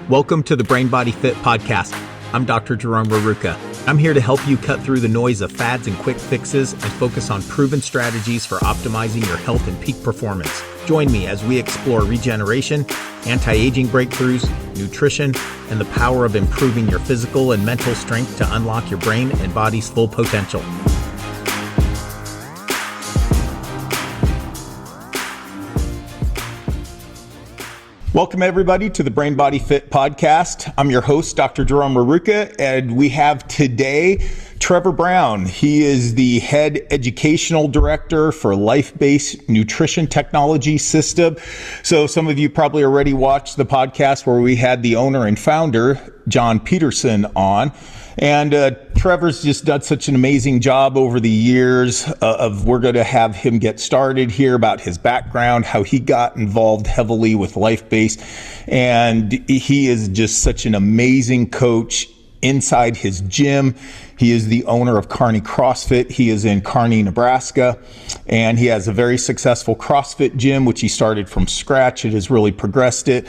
Welcome to the Brain Body Fit podcast. I'm Dr. Jerome Rerucha. I'm here to help you cut through the noise of fads and quick fixes and focus on proven strategies for optimizing your health and peak performance. Join me as we explore regeneration, anti-aging breakthroughs, nutrition, and the power of improving your physical and mental strength to unlock your brain and body's full potential. Welcome, everybody, to the Brain Body Fit podcast. I'm your host, Dr. Jerome Rerucha, and we have today Trevor Brown. He is the head educational director for LifeBase Nutrition Technology System. So some of you probably already watched the podcast where we had the owner and founder, John Peterson, on. And Trevor's just done such an amazing job over the years we're going to have him get started here about his background, how he got involved heavily with LifeBase. And he is just such an amazing coach inside his gym. He is the owner of Kearney CrossFit. He is in Kearney, Nebraska, and he has a very successful CrossFit gym, which he started from scratch. It has really progressed it.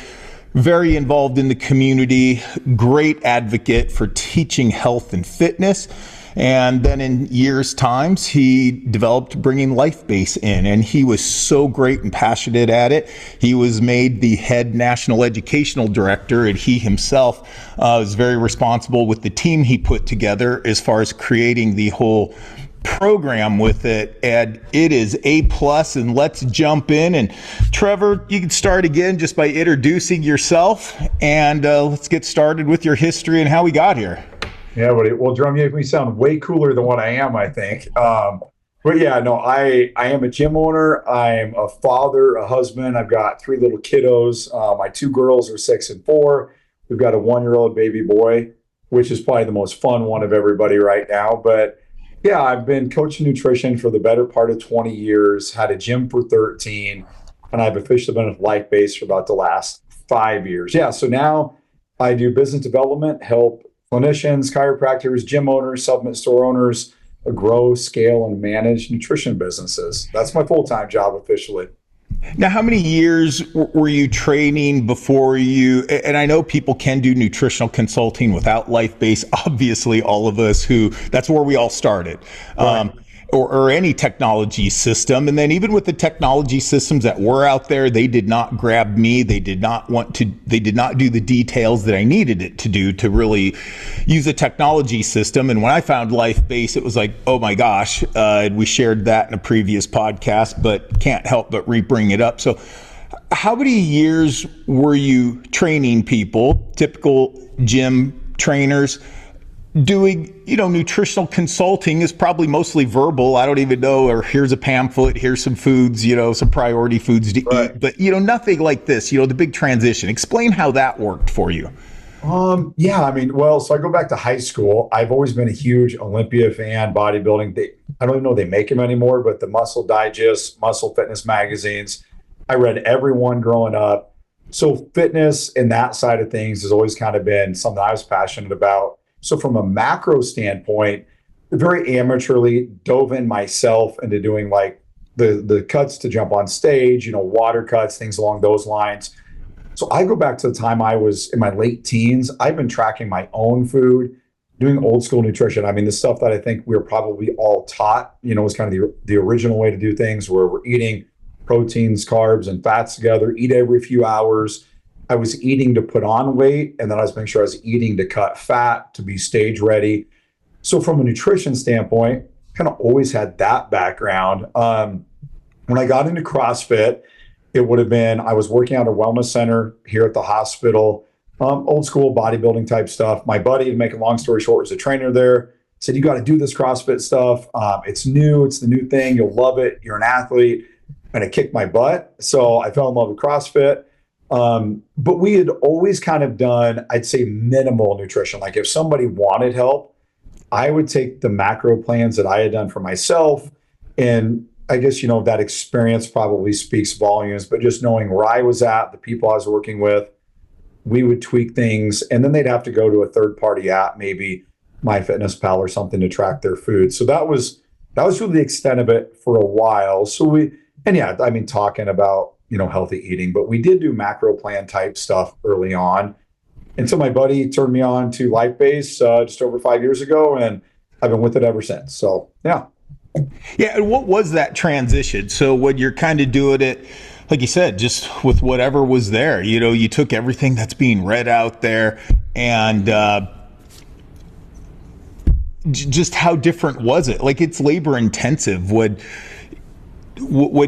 Very involved in the community, great advocate for teaching health and fitness. And then in years' times, he developed bringing LifeBase in, and he was so great and passionate at it. He was made the head national educational director, and he himself was very responsible with the team he put together as far as creating the whole program with it, and it is A+. And let's jump in. And Trevor, you can start again just by introducing yourself, and let's get started with your history and how we got here. Yeah, buddy. Well, Jerome, you make me sound way cooler than what I am, I think. But yeah, no, I am a gym owner. I'm a father, a husband. I've got 3 little kiddos. My 2 girls are 6 and 4. We've got a 1-year-old baby boy, which is probably the most fun one of everybody right now. But yeah, I've been coaching nutrition for the better part of 20 years, had a gym for 13, and I've officially been with LifeBase for about the last 5 years. Yeah, so now I do business development, help clinicians, chiropractors, gym owners, supplement store owners grow, scale, and manage nutrition businesses. That's my full-time job officially. Now, how many years were you training before you, and I know people can do nutritional consulting without LifeBase, obviously all of us that's where we all started, right. Or any technology system. And then even with the technology systems that were out there, they did not grab me. They did not do the details that I needed it to do to really use a technology system. And when I found LifeBase, it was like, oh my gosh, we shared that in a previous podcast, but can't help but re-bring it up. So how many years were you training people, typical gym trainers, doing, nutritional consulting is probably mostly verbal. I don't even know, or here's a pamphlet, here's some foods, some priority foods to eat, but nothing like this, the big transition. Explain how that worked for you. So I go back to high school. I've always been a huge Olympia fan, bodybuilding. I don't even know if they make them anymore, but the Muscle Digest, Muscle Fitness magazines, I read every one growing up. So fitness and that side of things has always kind of been something I was passionate about. So from a macro standpoint, very amateurly dove in myself into doing like the cuts to jump on stage, water cuts, things along those lines. So I go back to the time I was in my late teens. I've been tracking my own food, doing old school nutrition. I mean, the stuff that I think we were probably all taught, was kind of the original way to do things, where we're eating proteins, carbs, and fats together, eat every few hours. I was eating to put on weight, and then I was making sure I was eating to cut fat, to be stage ready. So from a nutrition standpoint, kind of always had that background. When I got into CrossFit, it would have been, I was working at a wellness center here at the hospital, old school bodybuilding type stuff. My buddy, to make a long story short, was a trainer there, said, you got to do this CrossFit stuff. It's new. It's the new thing. You'll love it. You're an athlete. And it kicked my butt. So I fell in love with CrossFit. But we had always kind of done, I'd say, minimal nutrition. Like if somebody wanted help, I would take the macro plans that I had done for myself. And I guess, that experience probably speaks volumes, but just knowing where I was at, the people I was working with, we would tweak things, and then they'd have to go to a third party app, maybe MyFitnessPal or something, to track their food. So that was really the extent of it for a while. So talking about, healthy eating, but we did do macro plan type stuff early on. And so my buddy turned me on to LifeBase just over 5 years ago, and I've been with it ever since. So, yeah. Yeah. And what was that transition? So when you're kind of doing it, like you said, just with whatever was there, you took everything that's being read out there, and just how different was it? Like, it's labor intensive when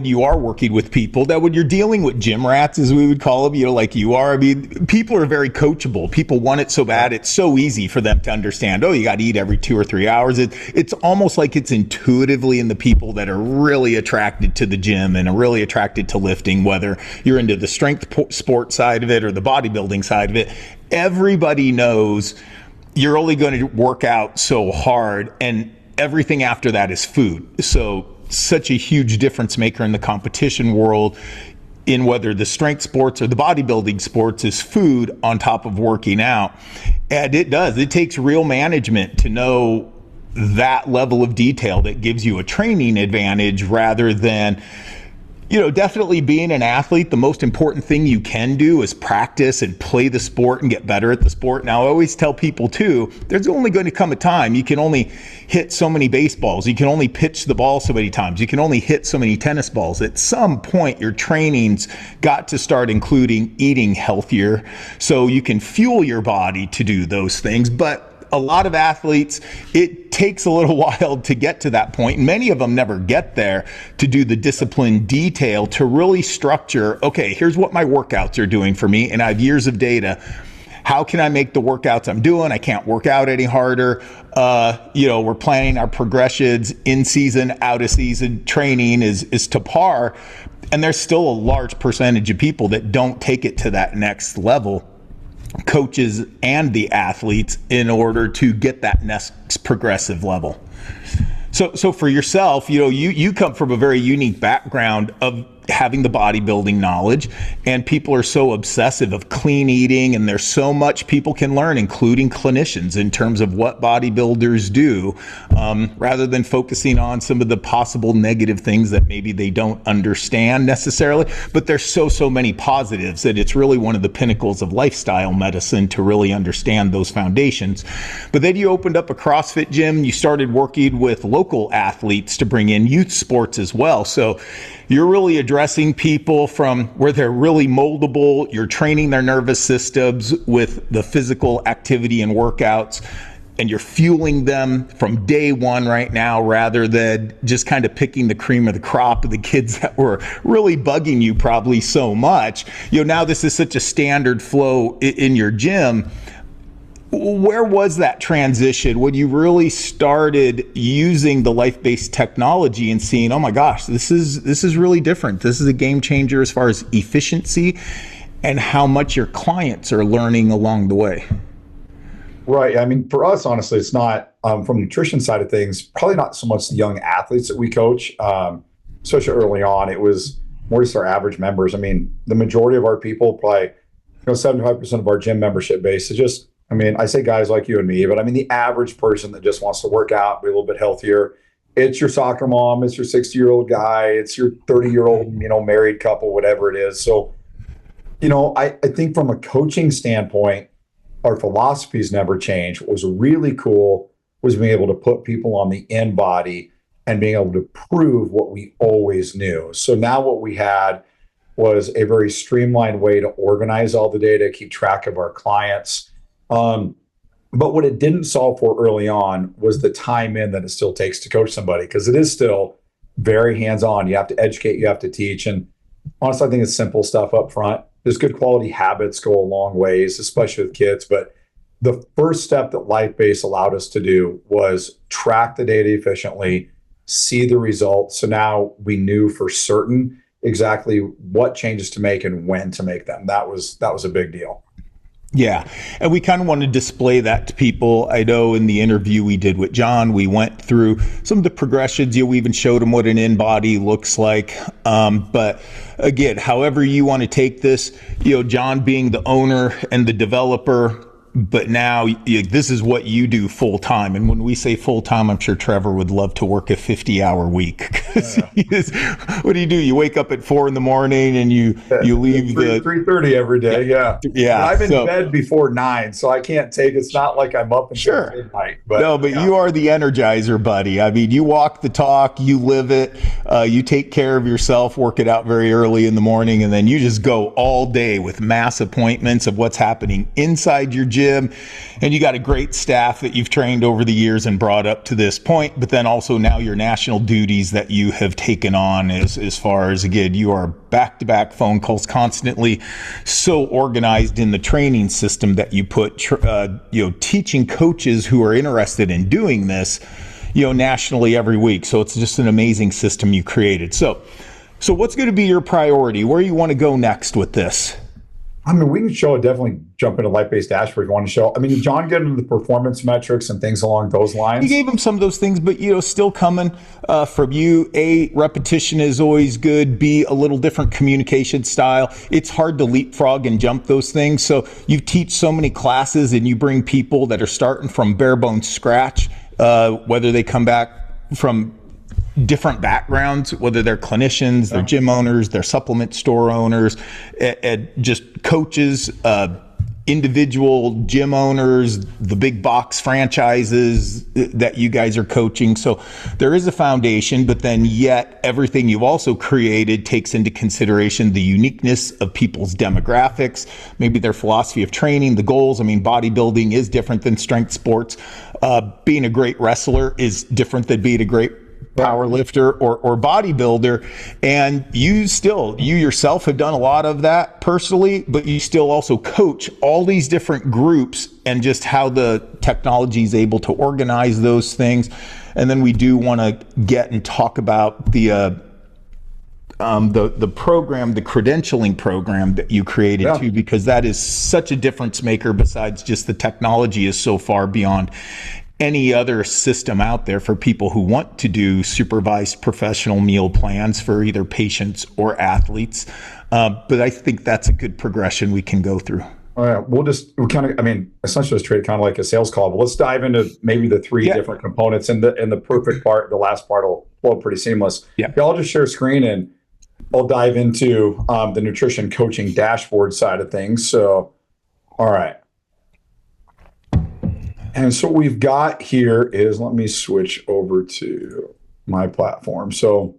you are working with people, that when you're dealing with gym rats, as we would call them, like you are. I mean, people are very coachable. People want it so bad. It's so easy for them to understand, oh, you got to eat every 2 or 3 hours. It's almost like it's intuitively in the people that are really attracted to the gym and are really attracted to lifting, whether you're into the strength sport side of it or the bodybuilding side of it. Everybody knows you're only going to work out so hard, and everything after that is food. So such a huge difference maker in the competition world, in whether the strength sports or the bodybuilding sports, is food on top of working out. And it takes real management to know that level of detail that gives you a training advantage, rather than, definitely being an athlete, the most important thing you can do is practice and play the sport and get better at the sport. Now, I always tell people too, there's only going to come a time you can only hit so many baseballs. You can only pitch the ball so many times. You can only hit so many tennis balls. At some point, your training's got to start including eating healthier so you can fuel your body to do those things. But a lot of athletes, it takes a little while to get to that point. And many of them never get there to do the discipline detail to really structure, okay, here's what my workouts are doing for me, and I have years of data. How can I make the workouts I'm doing? I can't work out any harder. We're planning our progressions in season, out of season. Training is to par. And there's still a large percentage of people that don't take it to that next level, coaches and the athletes, in order to get that next progressive level. So for yourself, you come from a very unique background of having the bodybuilding knowledge, and people are so obsessive of clean eating, and there's so much people can learn, including clinicians, in terms of what bodybuilders do, rather than focusing on some of the possible negative things that maybe they don't understand necessarily. But there's so many positives that it's really one of the pinnacles of lifestyle medicine to really understand those foundations. But then you opened up a CrossFit gym. You started working with local athletes to bring in youth sports as well. So you're really addressing people from where they're really moldable. You're training their nervous systems with the physical activity and workouts, and you're fueling them from day one right now, rather than just kind of picking the cream of the crop of the kids that were really bugging you probably so much. Now this is such a standard flow in your gym. Where was that transition when you really started using the LifeBase technology and seeing, oh my gosh, this is really different. This is a game changer as far as efficiency and how much your clients are learning along the way? Right. I mean, for us, honestly, it's not, from the nutrition side of things, probably not so much the young athletes that we coach, especially early on. It was more just our average members. I mean, the majority of our people, probably 75% of our gym membership base is just, I say guys like you and me, but the average person that just wants to work out, be a little bit healthier. It's your soccer mom, it's your 60-year-old guy, it's your 30-year-old, married couple, whatever it is. So, I think from a coaching standpoint, our philosophies never changed. What was really cool was being able to put people on the in body and being able to prove what we always knew. So now what we had was a very streamlined way to organize all the data, keep track of our clients. But what it didn't solve for early on was the time in that it still takes to coach somebody, because it is still very hands-on. You have to educate, you have to teach. And honestly, I think it's simple stuff up front. There's good quality habits go a long ways, especially with kids. But the first step that LifeBase allowed us to do was track the data efficiently, see the results. So now we knew for certain exactly what changes to make and when to make them. That was a big deal. Yeah. And we kind of want to display that to people. I know in the interview we did with John, we went through some of the progressions. We even showed him what an in-body looks like. But again, however you want to take this, John being the owner and the developer, but now this is what you do full time. And when we say full time, I'm sure Trevor would love to work a 50-hour week. What do? You wake up at 4 a.m. and you leave 3:30 every day. Yeah. Yeah. I'm in bed before 9, so I can't take, it's not like I'm up until midnight. But you are the energizer, buddy. I mean, you walk the talk, you live it, you take care of yourself, work it out very early in the morning, and then you just go all day with mass appointments of what's happening inside your gym. And you got a great staff that you've trained over the years and brought up to this point, but then also now your national duties that you have taken on as far as, again, you are back-to-back phone calls constantly, so organized in the training system that you put, teaching coaches who are interested in doing this, nationally every week. So it's just an amazing system you created. So what's going to be your priority? Where you want to go next with this? I mean, we can definitely jump into LifeBase Dashboard. You want to show, I mean, John get into the performance metrics and things along those lines. You gave him some of those things, but, still coming from you. A, repetition is always good. B, a little different communication style. It's hard to leapfrog and jump those things. So you teach so many classes and you bring people that are starting from bare bones scratch, whether they come back from different backgrounds, whether they're clinicians, they're gym owners, they're supplement store owners, and just coaches, individual gym owners, the big box franchises that you guys are coaching. So there is a foundation, but then yet everything you've also created takes into consideration the uniqueness of people's demographics, maybe their philosophy of training, the goals. I mean, bodybuilding is different than strength sports. Being a great wrestler is different than being a great power lifter or bodybuilder. And you yourself have done a lot of that personally, but you still also coach all these different groups and just how the technology is able to organize those things. And then we do want to get and talk about the program, the credentialing program that you created too, because that is such a difference maker. Besides just the technology is so far beyond any other system out there for people who want to do supervised professional meal plans for either patients or athletes. But I think that's a good progression we can go through. All right, essentially it's treated kind of like a sales call, but let's dive into maybe the three different components, and the perfect part, the last part will flow pretty seamless. Yeah, I'll just share screen and I'll dive into the nutrition coaching dashboard side of things. So, all right. And so what we've got here is, let me switch over to my platform. So,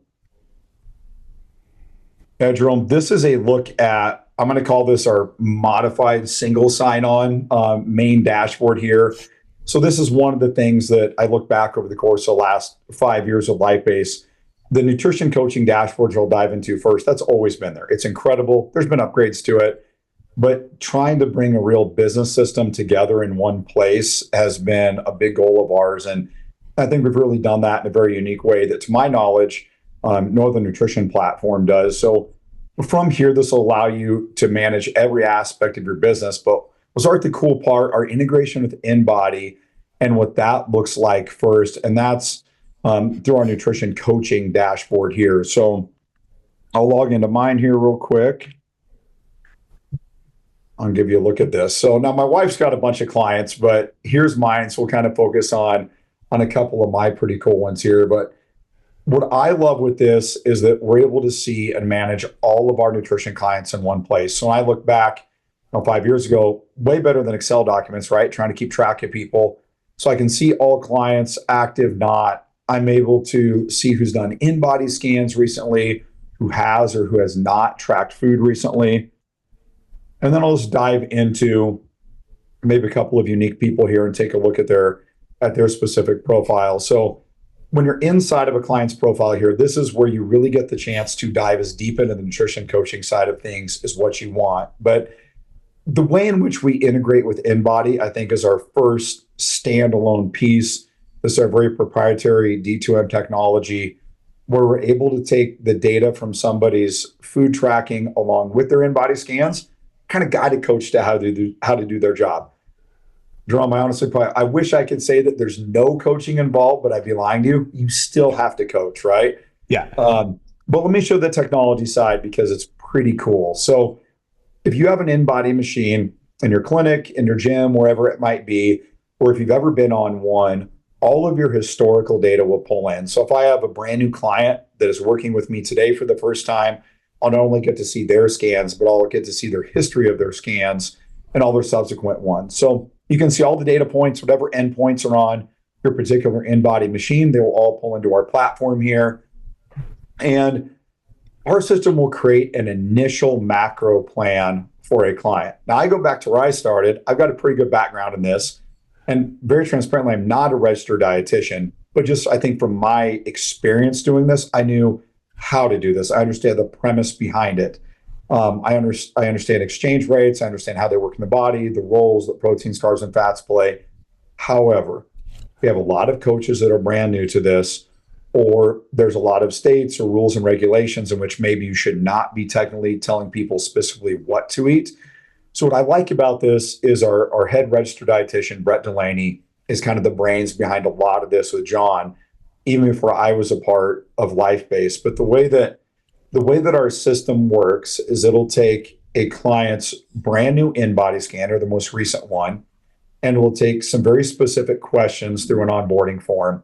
Jerome, this is a look at, I'm going to call this our modified single sign-on main dashboard here. So this is one of the things that I look back over the course of the last 5 years of LifeBase. The nutrition coaching dashboards I'll dive into first. That's always been there. It's incredible. There's been upgrades to it. But trying to bring a real business system together in one place has been a big goal of ours. And I think we've really done that in a very unique way that, to my knowledge, no other nutrition platform does. So from here, this will allow you to manage every aspect of your business. But we'll start the cool part, our integration with InBody and what that looks like first. And that's through our nutrition coaching dashboard here. So I'll log into mine here real quick. I'll give you a look at this. So now my wife's got a bunch of clients, but here's mine. So we'll kind of focus on a couple of my pretty cool ones here. But what I love with this is that we're able to see and manage all of our nutrition clients in one place. So when I look back 5 years ago, way better than Excel documents, right? Trying to keep track of people. So I can see all clients, active, not. I'm able to see who's done InBody scans recently, who has or who has not tracked food recently. And then I'll just dive into maybe a couple of unique people here and take a look at their specific profile. So when you're inside of a client's profile here, this is where you really get the chance to dive as deep into the nutrition coaching side of things is what you want. But the way in which we integrate with InBody, I think, is our first standalone piece. This is our very proprietary D2M technology, where we're able to take the data from somebody's food tracking along with their InBody scans, kind of guide a coach to how to do their job. Jerome, I wish I could say that there's no coaching involved, but I'd be lying to you. You still have to coach, right? Yeah. But let me show the technology side because it's pretty cool. So if you have an InBody machine, in your clinic, in your gym, wherever it might be, or if you've ever been on one, all of your historical data will pull in. So if I have a brand new client that is working with me today for the first time, I'll not only get to see their scans, but I'll get to see their history of their scans and all their subsequent ones. So you can see all the data points, whatever endpoints are on your particular in-body machine, they will all pull into our platform here. And our system will create an initial macro plan for a client. Now, I go back to where I started. I've got a pretty good background in this. And very transparently, I'm not a registered dietitian, but just I think from my experience doing this, I knew how to do this. I understand the premise behind it. I understand exchange rates. I understand how they work in the body, the roles that proteins, carbs, and fats play. However, we have a lot of coaches that are brand new to this, or there's a lot of states or rules and regulations in which maybe you should not be technically telling people specifically what to eat. So what I like about this is our head registered dietitian, Brett Delaney, is kind of the brains behind a lot of this with John, even before I was a part of LifeBase. But the way that our system works is it'll take a client's brand new in-body scanner, the most recent one, and we'll take some very specific questions through an onboarding form,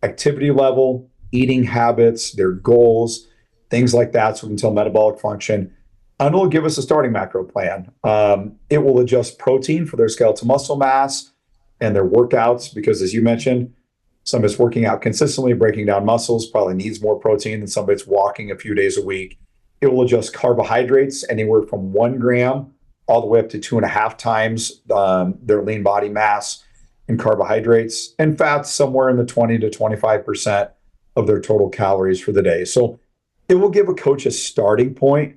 activity level, eating habits, their goals, things like that, so we can tell metabolic function. And it'll give us a starting macro plan. It will adjust protein for their skeletal muscle mass and their workouts, because as you mentioned, somebody that's working out consistently, breaking down muscles, probably needs more protein than somebody that's walking a few days a week. It will adjust carbohydrates anywhere from 1 gram all the way up to 2.5 times their lean body mass in carbohydrates, and fats somewhere in the 20 to 25% of their total calories for the day. So it will give a coach a starting point.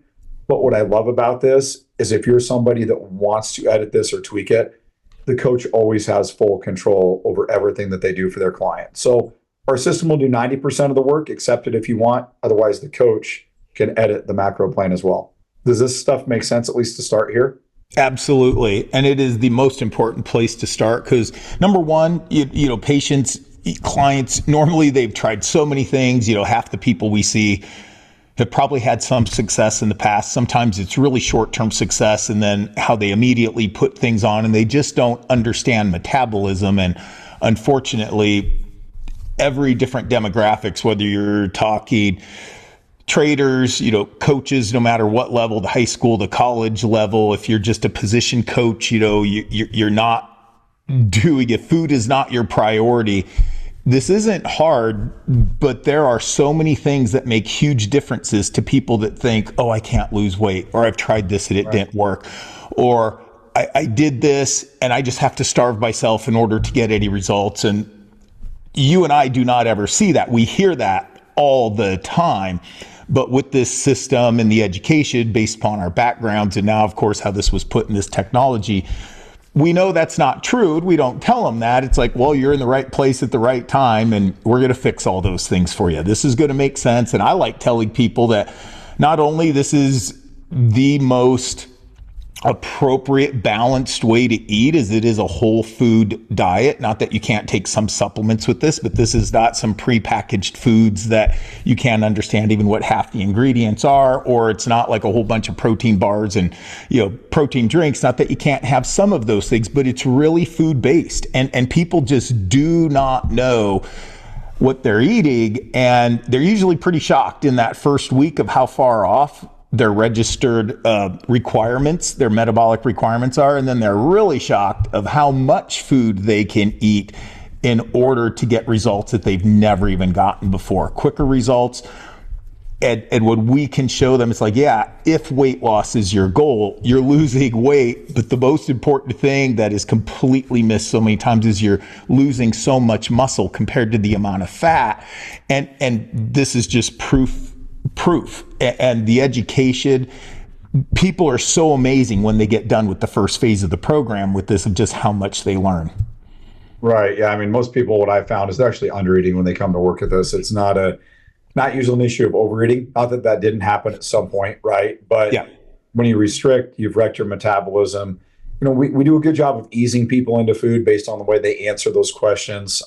But what I love about this is if you're somebody that wants to edit this or tweak it, the coach always has full control over everything that they do for their client. So our system will do 90% of the work, accept it if you want. Otherwise, the coach can edit the macro plan as well. Does this stuff make sense, at least to start here? Absolutely. And it is the most important place to start because number one, patients, clients, normally they've tried so many things. Half the people we see have probably had some success in the past. Sometimes it's really short-term success and then how they immediately put things on and they just don't understand metabolism. And unfortunately, every different demographics, whether you're talking traders, coaches, no matter what level, the high school, the college level, if you're just a position coach, you're not doing it. Food is not your priority. This isn't hard, but there are so many things that make huge differences to people that think, oh, I can't lose weight, or I've tried this and it didn't work, or I did this and I just have to starve myself in order to get any results. And you and I do not ever see that. We hear that all the time. But with this system and the education based upon our backgrounds, and now, of course, how this was put in this technology, we know that's not true. We don't tell them that. It's like, well, you're in the right place at the right time, and we're going to fix all those things for you. This is going to make sense. And I like telling people that not only this is the most appropriate, balanced way to eat as it is a whole food diet. Not that you can't take some supplements with this, but this is not some prepackaged foods that you can't understand even what half the ingredients are, or it's not like a whole bunch of protein bars and, protein drinks. Not that you can't have some of those things, but it's really food based. And people just do not know what they're eating. And they're usually pretty shocked in that first week of how far off their registered requirements, their metabolic requirements are, and then they're really shocked of how much food they can eat in order to get results that they've never even gotten before. Quicker results. And when we can show them, it's like, yeah, if weight loss is your goal, you're losing weight, but the most important thing that is completely missed so many times is you're losing so much muscle compared to the amount of fat. And this is just proof. And the education, people are so amazing when they get done with the first phase of the program with this, of just how much they learn. Right. Yeah. I mean, most people, what I found is they're actually undereating when they come to work with us. It's not usually an issue of overeating. Not that that didn't happen at some point, right? But yeah, when you restrict, you've wrecked your metabolism. We do a good job of easing people into food based on the way they answer those questions.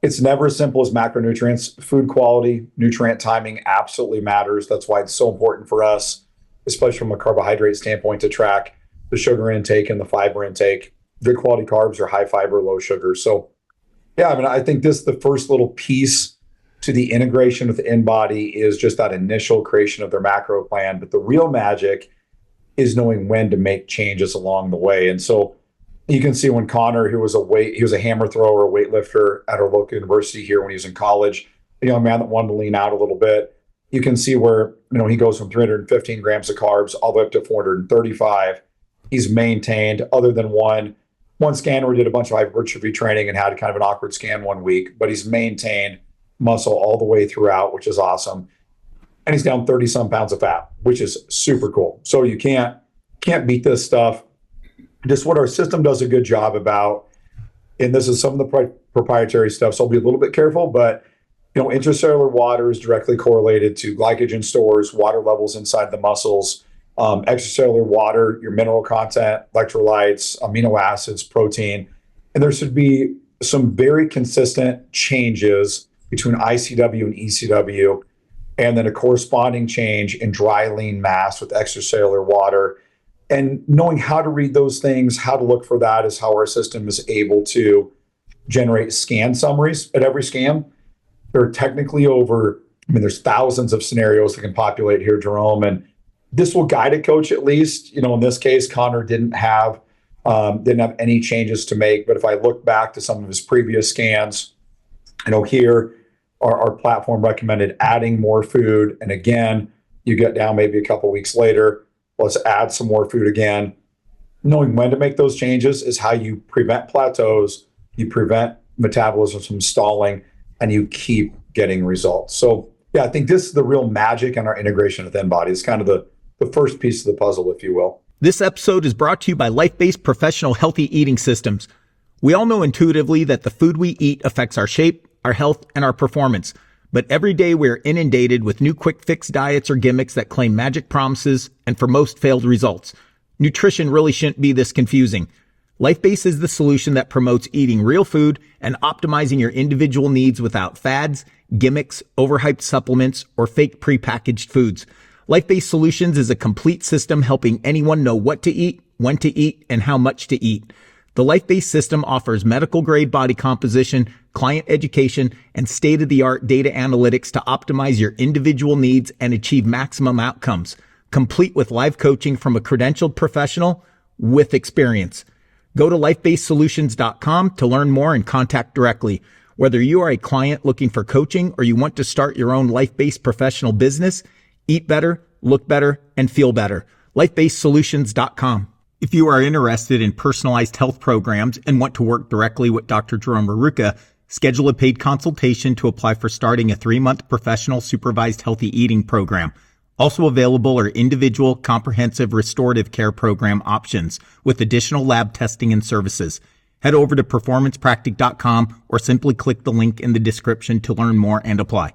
It's never as simple as macronutrients. Food quality, nutrient timing absolutely matters. That's why it's so important for us, especially from a carbohydrate standpoint, to track the sugar intake and the fiber intake. Good quality carbs are high fiber, low sugar. So yeah, I mean, I think this, the first little piece to the integration with the InBody is just that initial creation of their macro plan. But the real magic is knowing when to make changes along the way. And so you can see when Connor, he was a hammer thrower, a weightlifter at our local university here when he was in college, a young man that wanted to lean out a little bit. You can see where, he goes from 315 grams of carbs all the way up to 435. He's maintained, other than one scan where he did a bunch of hypertrophy training and had kind of an awkward scan one week, but he's maintained muscle all the way throughout, which is awesome. And he's down 30 some pounds of fat, which is super cool. So you can't beat this stuff. Just what our system does a good job about, and this is some of the proprietary stuff, so I'll be a little bit careful, but intracellular water is directly correlated to glycogen stores, water levels inside the muscles, extracellular water, your mineral content, electrolytes, amino acids, protein. And there should be some very consistent changes between ICW and ECW, and then a corresponding change in dry lean mass with extracellular water. And knowing how to read those things, how to look for that, is how our system is able to generate scan summaries at every scan. There are technically there's thousands of scenarios that can populate here, Jerome, and this will guide a coach at least. In this case, Connor didn't have any changes to make. But if I look back to some of his previous scans, here our platform recommended adding more food. And again, you get down maybe a couple weeks later, let's add some more food again. Knowing when to make those changes is how you prevent plateaus, you prevent metabolism from stalling, and you keep getting results. So yeah, I think this is the real magic in our integration with InBody. It's kind of the first piece of the puzzle, if you will. This episode is brought to you by LifeBase Professional Healthy Eating Systems. We all know intuitively that the food we eat affects our shape, our health, and our performance. But every day we're inundated with new quick fix diets or gimmicks that claim magic promises and for most failed results. Nutrition really shouldn't be this confusing. LifeBase is the solution that promotes eating real food and optimizing your individual needs without fads, gimmicks, overhyped supplements, or fake prepackaged foods. LifeBase Solutions is a complete system helping anyone know what to eat, when to eat, and how much to eat. The LifeBase system offers medical-grade body composition, client education, and state-of-the-art data analytics to optimize your individual needs and achieve maximum outcomes, complete with live coaching from a credentialed professional with experience. Go to lifebasesolutions.com to learn more and contact directly. Whether you are a client looking for coaching or you want to start your own LifeBase professional business, eat better, look better, and feel better. lifebasesolutions.com. If you are interested in personalized health programs and want to work directly with Dr. Jerome Rerucha, schedule a paid consultation to apply for starting a 3-month professional supervised healthy eating program. Also available are individual comprehensive restorative care program options with additional lab testing and services. Head over to PerformancePractic.com or simply click the link in the description to learn more and apply.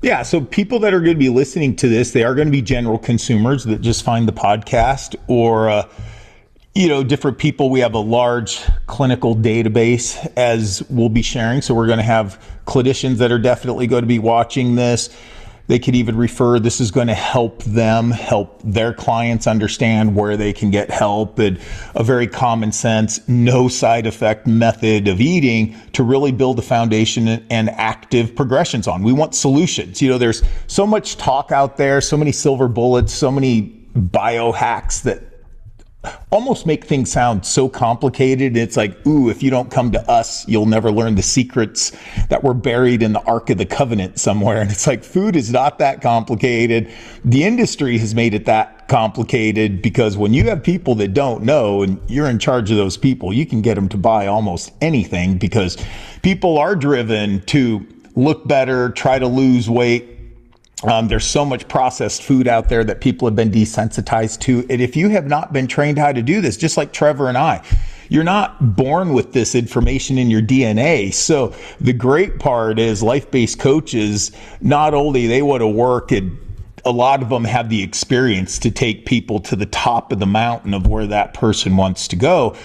Yeah, so people that are going to be listening to this, they are going to be general consumers that just find the podcast, or different people. We have a large clinical database, as we'll be sharing. So we're going to have clinicians that are definitely going to be watching this. They could even refer, this is going to help them help their clients understand where they can get help, and a very common sense, no side effect method of eating to really build a foundation and active progressions on. We want solutions. There's so much talk out there, so many silver bullets, so many biohacks that almost make things sound so complicated. It's like, ooh, if you don't come to us, you'll never learn the secrets that were buried in the Ark of the Covenant somewhere. And it's like, food is not that complicated. The industry has made it that complicated, because when you have people that don't know and you're in charge of those people, you can get them to buy almost anything, because people are driven to look better, try to lose weight. There's so much processed food out there that people have been desensitized to. And if you have not been trained how to do this, just like Trevor and I, you're not born with this information in your DNA. So the great part is LifeBase coaches, not only they want to work, and a lot of them have the experience to take people to the top of the mountain of where that person wants to go.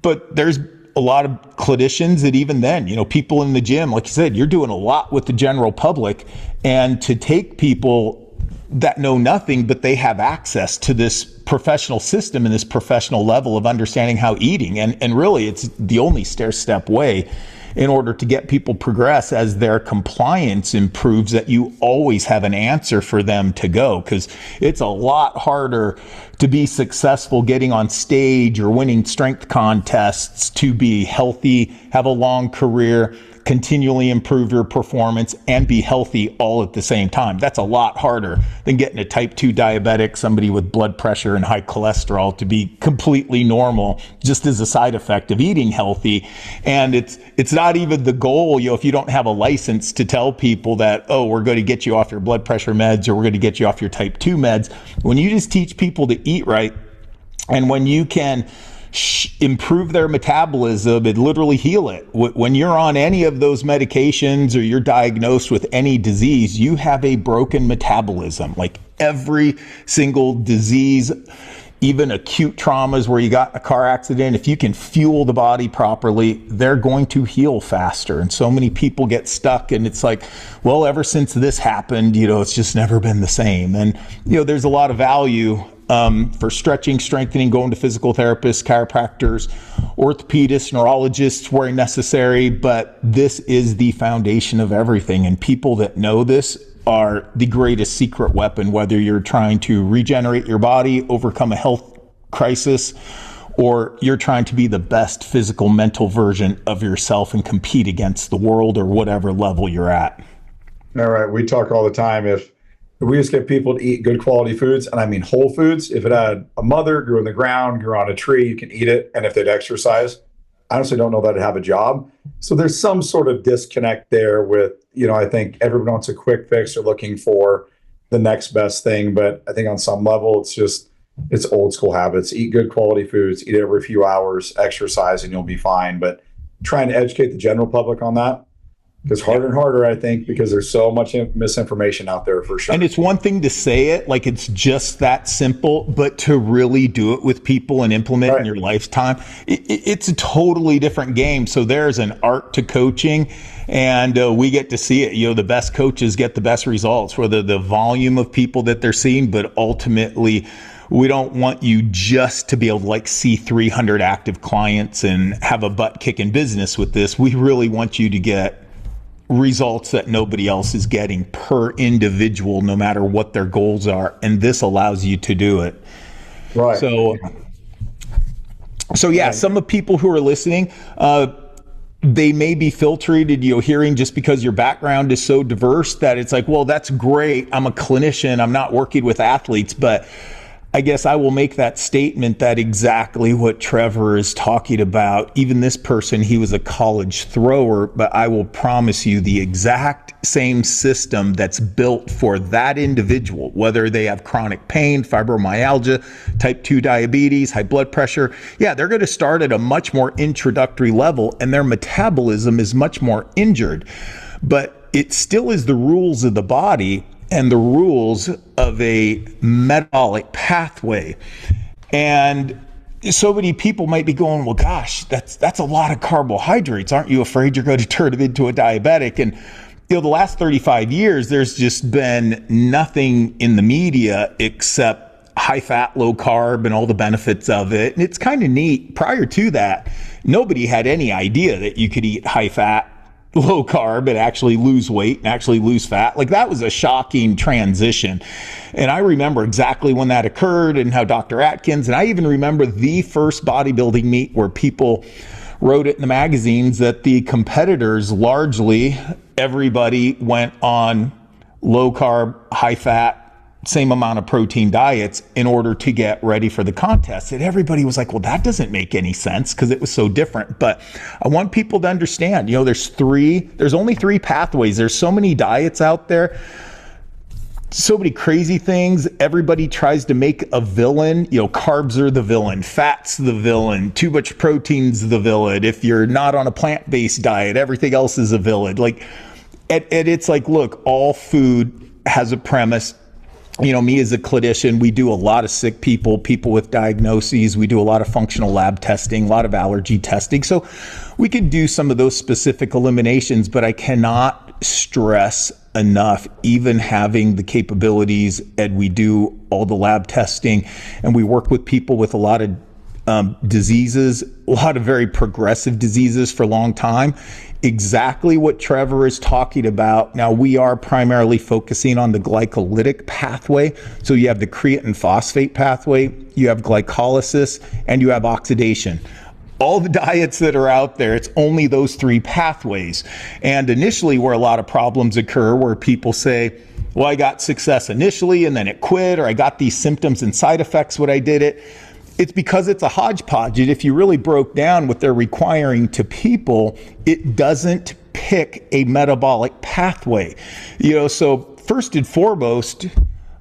But there's a lot of clinicians that even then, people in the gym, like you said, you're doing a lot with the general public, and to take people that know nothing, but they have access to this professional system and this professional level of understanding how eating. And really, it's the only stair-step way in order to get people progress as their compliance improves, that you always have an answer for them to go. Because it's a lot harder to be successful getting on stage or winning strength contests, to be healthy, have a long career, continually improve your performance, and be healthy all at the same time. That's a lot harder than getting a type 2 diabetic, somebody with blood pressure and high cholesterol, to be completely normal just as a side effect of eating healthy. And it's not even the goal, if you don't have a license to tell people that, oh, we're going to get you off your blood pressure meds, or we're going to get you off your type 2 meds. When you just teach people to eat right, and when you can improve their metabolism and literally heal it. When you're on any of those medications or you're diagnosed with any disease, you have a broken metabolism. Like every single disease, even acute traumas where you got in a car accident, if you can fuel the body properly, they're going to heal faster. And so many people get stuck, and it's like, well, ever since this happened, it's just never been the same. And, there's a lot of value for stretching, strengthening, going to physical therapists, chiropractors, orthopedists, neurologists where necessary, but this is the foundation of everything. And people that know this are the greatest secret weapon, whether you're trying to regenerate your body, overcome a health crisis, or you're trying to be the best physical, mental version of yourself and compete against the world or whatever level you're at. All right. We talk all the time. If we just get people to eat good quality foods, and I mean whole foods, if it had a mother, grew in the ground, grew on a tree, you can eat it. And if they'd exercise, I honestly don't know that it'd have a job. So there's some sort of disconnect there with, I think everyone wants a quick fix. They're looking for the next best thing. But I think on some level, it's old school habits. Eat good quality foods, eat every few hours, exercise, and you'll be fine. But trying to educate the general public on that, it's harder and harder, I think, because there's so much misinformation out there for sure. And it's one thing to say it like it's just that simple, but to really do it with people and implement it in your lifetime, it's a totally different game. So there's an art to coaching, and we get to see it. The best coaches get the best results, whether the volume of people that they're seeing, but ultimately, we don't want you just to be able to see 300 active clients and have a butt-kicking business with this. We really want you to get results that nobody else is getting per individual, no matter what their goals are. And this allows you to do it. Right. So yeah, some of people who are listening, they may be filtered, hearing just because your background is so diverse that it's like, well, that's great. I'm a clinician. I'm not working with athletes, but I guess I will make that statement that exactly what Trevor is talking about. Even this person, he was a college thrower, but I will promise you the exact same system that's built for that individual, whether they have chronic pain, fibromyalgia, type 2 diabetes, high blood pressure. Yeah, they're going to start at a much more introductory level, and their metabolism is much more injured. But it still is the rules of the body and the rules of a metabolic pathway. And so many people might be going, well, gosh, that's a lot of carbohydrates. Aren't you afraid you're going to turn them into a diabetic? And the last 35 years, there's just been nothing in the media except high fat, low carb, and all the benefits of it. And it's kind of neat. Prior to that, nobody had any idea that you could eat high fat, low carb, and actually lose weight and actually lose fat. That was a shocking transition. And I remember exactly when that occurred and how Dr. Atkins, and I even remember the first bodybuilding meet where people wrote it in the magazines that the competitors, largely everybody went on low carb, high fat, same amount of protein diets in order to get ready for the contest. And everybody was like, well, that doesn't make any sense because it was so different. But I want people to understand, there's only 3 pathways. There's so many diets out there, so many crazy things. Everybody tries to make a villain. Carbs are the villain, fat's the villain, too much protein's the villain. If you're not on a plant-based diet, everything else is a villain. And it's like, look, all food has a premise. Me as a clinician, we do a lot of sick people with diagnoses. We do a lot of functional lab testing, a lot of allergy testing. So we could do some of those specific eliminations, but I cannot stress enough, even having the capabilities, and we do all the lab testing, and we work with people with a lot of diseases, a lot of very progressive diseases for a long time. Exactly what Trevor is talking about. Now, we are primarily focusing on the glycolytic pathway. So you have the creatine phosphate pathway, you have glycolysis, and you have oxidation. All the diets that are out there, it's only those three pathways. And initially, where a lot of problems occur, where people say, well, I got success initially and then it quit, or I got these symptoms and side effects when I did it. It's because it's a hodgepodge. And if you really broke down what they're requiring to people, it doesn't pick a metabolic pathway. So first and foremost,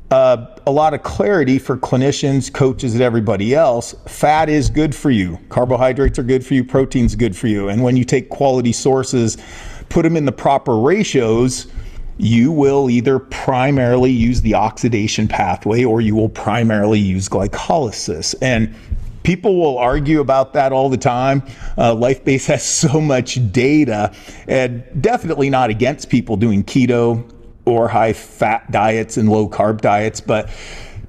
a lot of clarity for clinicians, coaches, and everybody else. Fat is good for you. Carbohydrates are good for you. Protein's good for you. And when you take quality sources, put them in the proper ratios, you will either primarily use the oxidation pathway or you will primarily use glycolysis. And people will argue about that all the time. LifeBase has so much data, and definitely not against people doing keto or high fat diets and low carb diets, but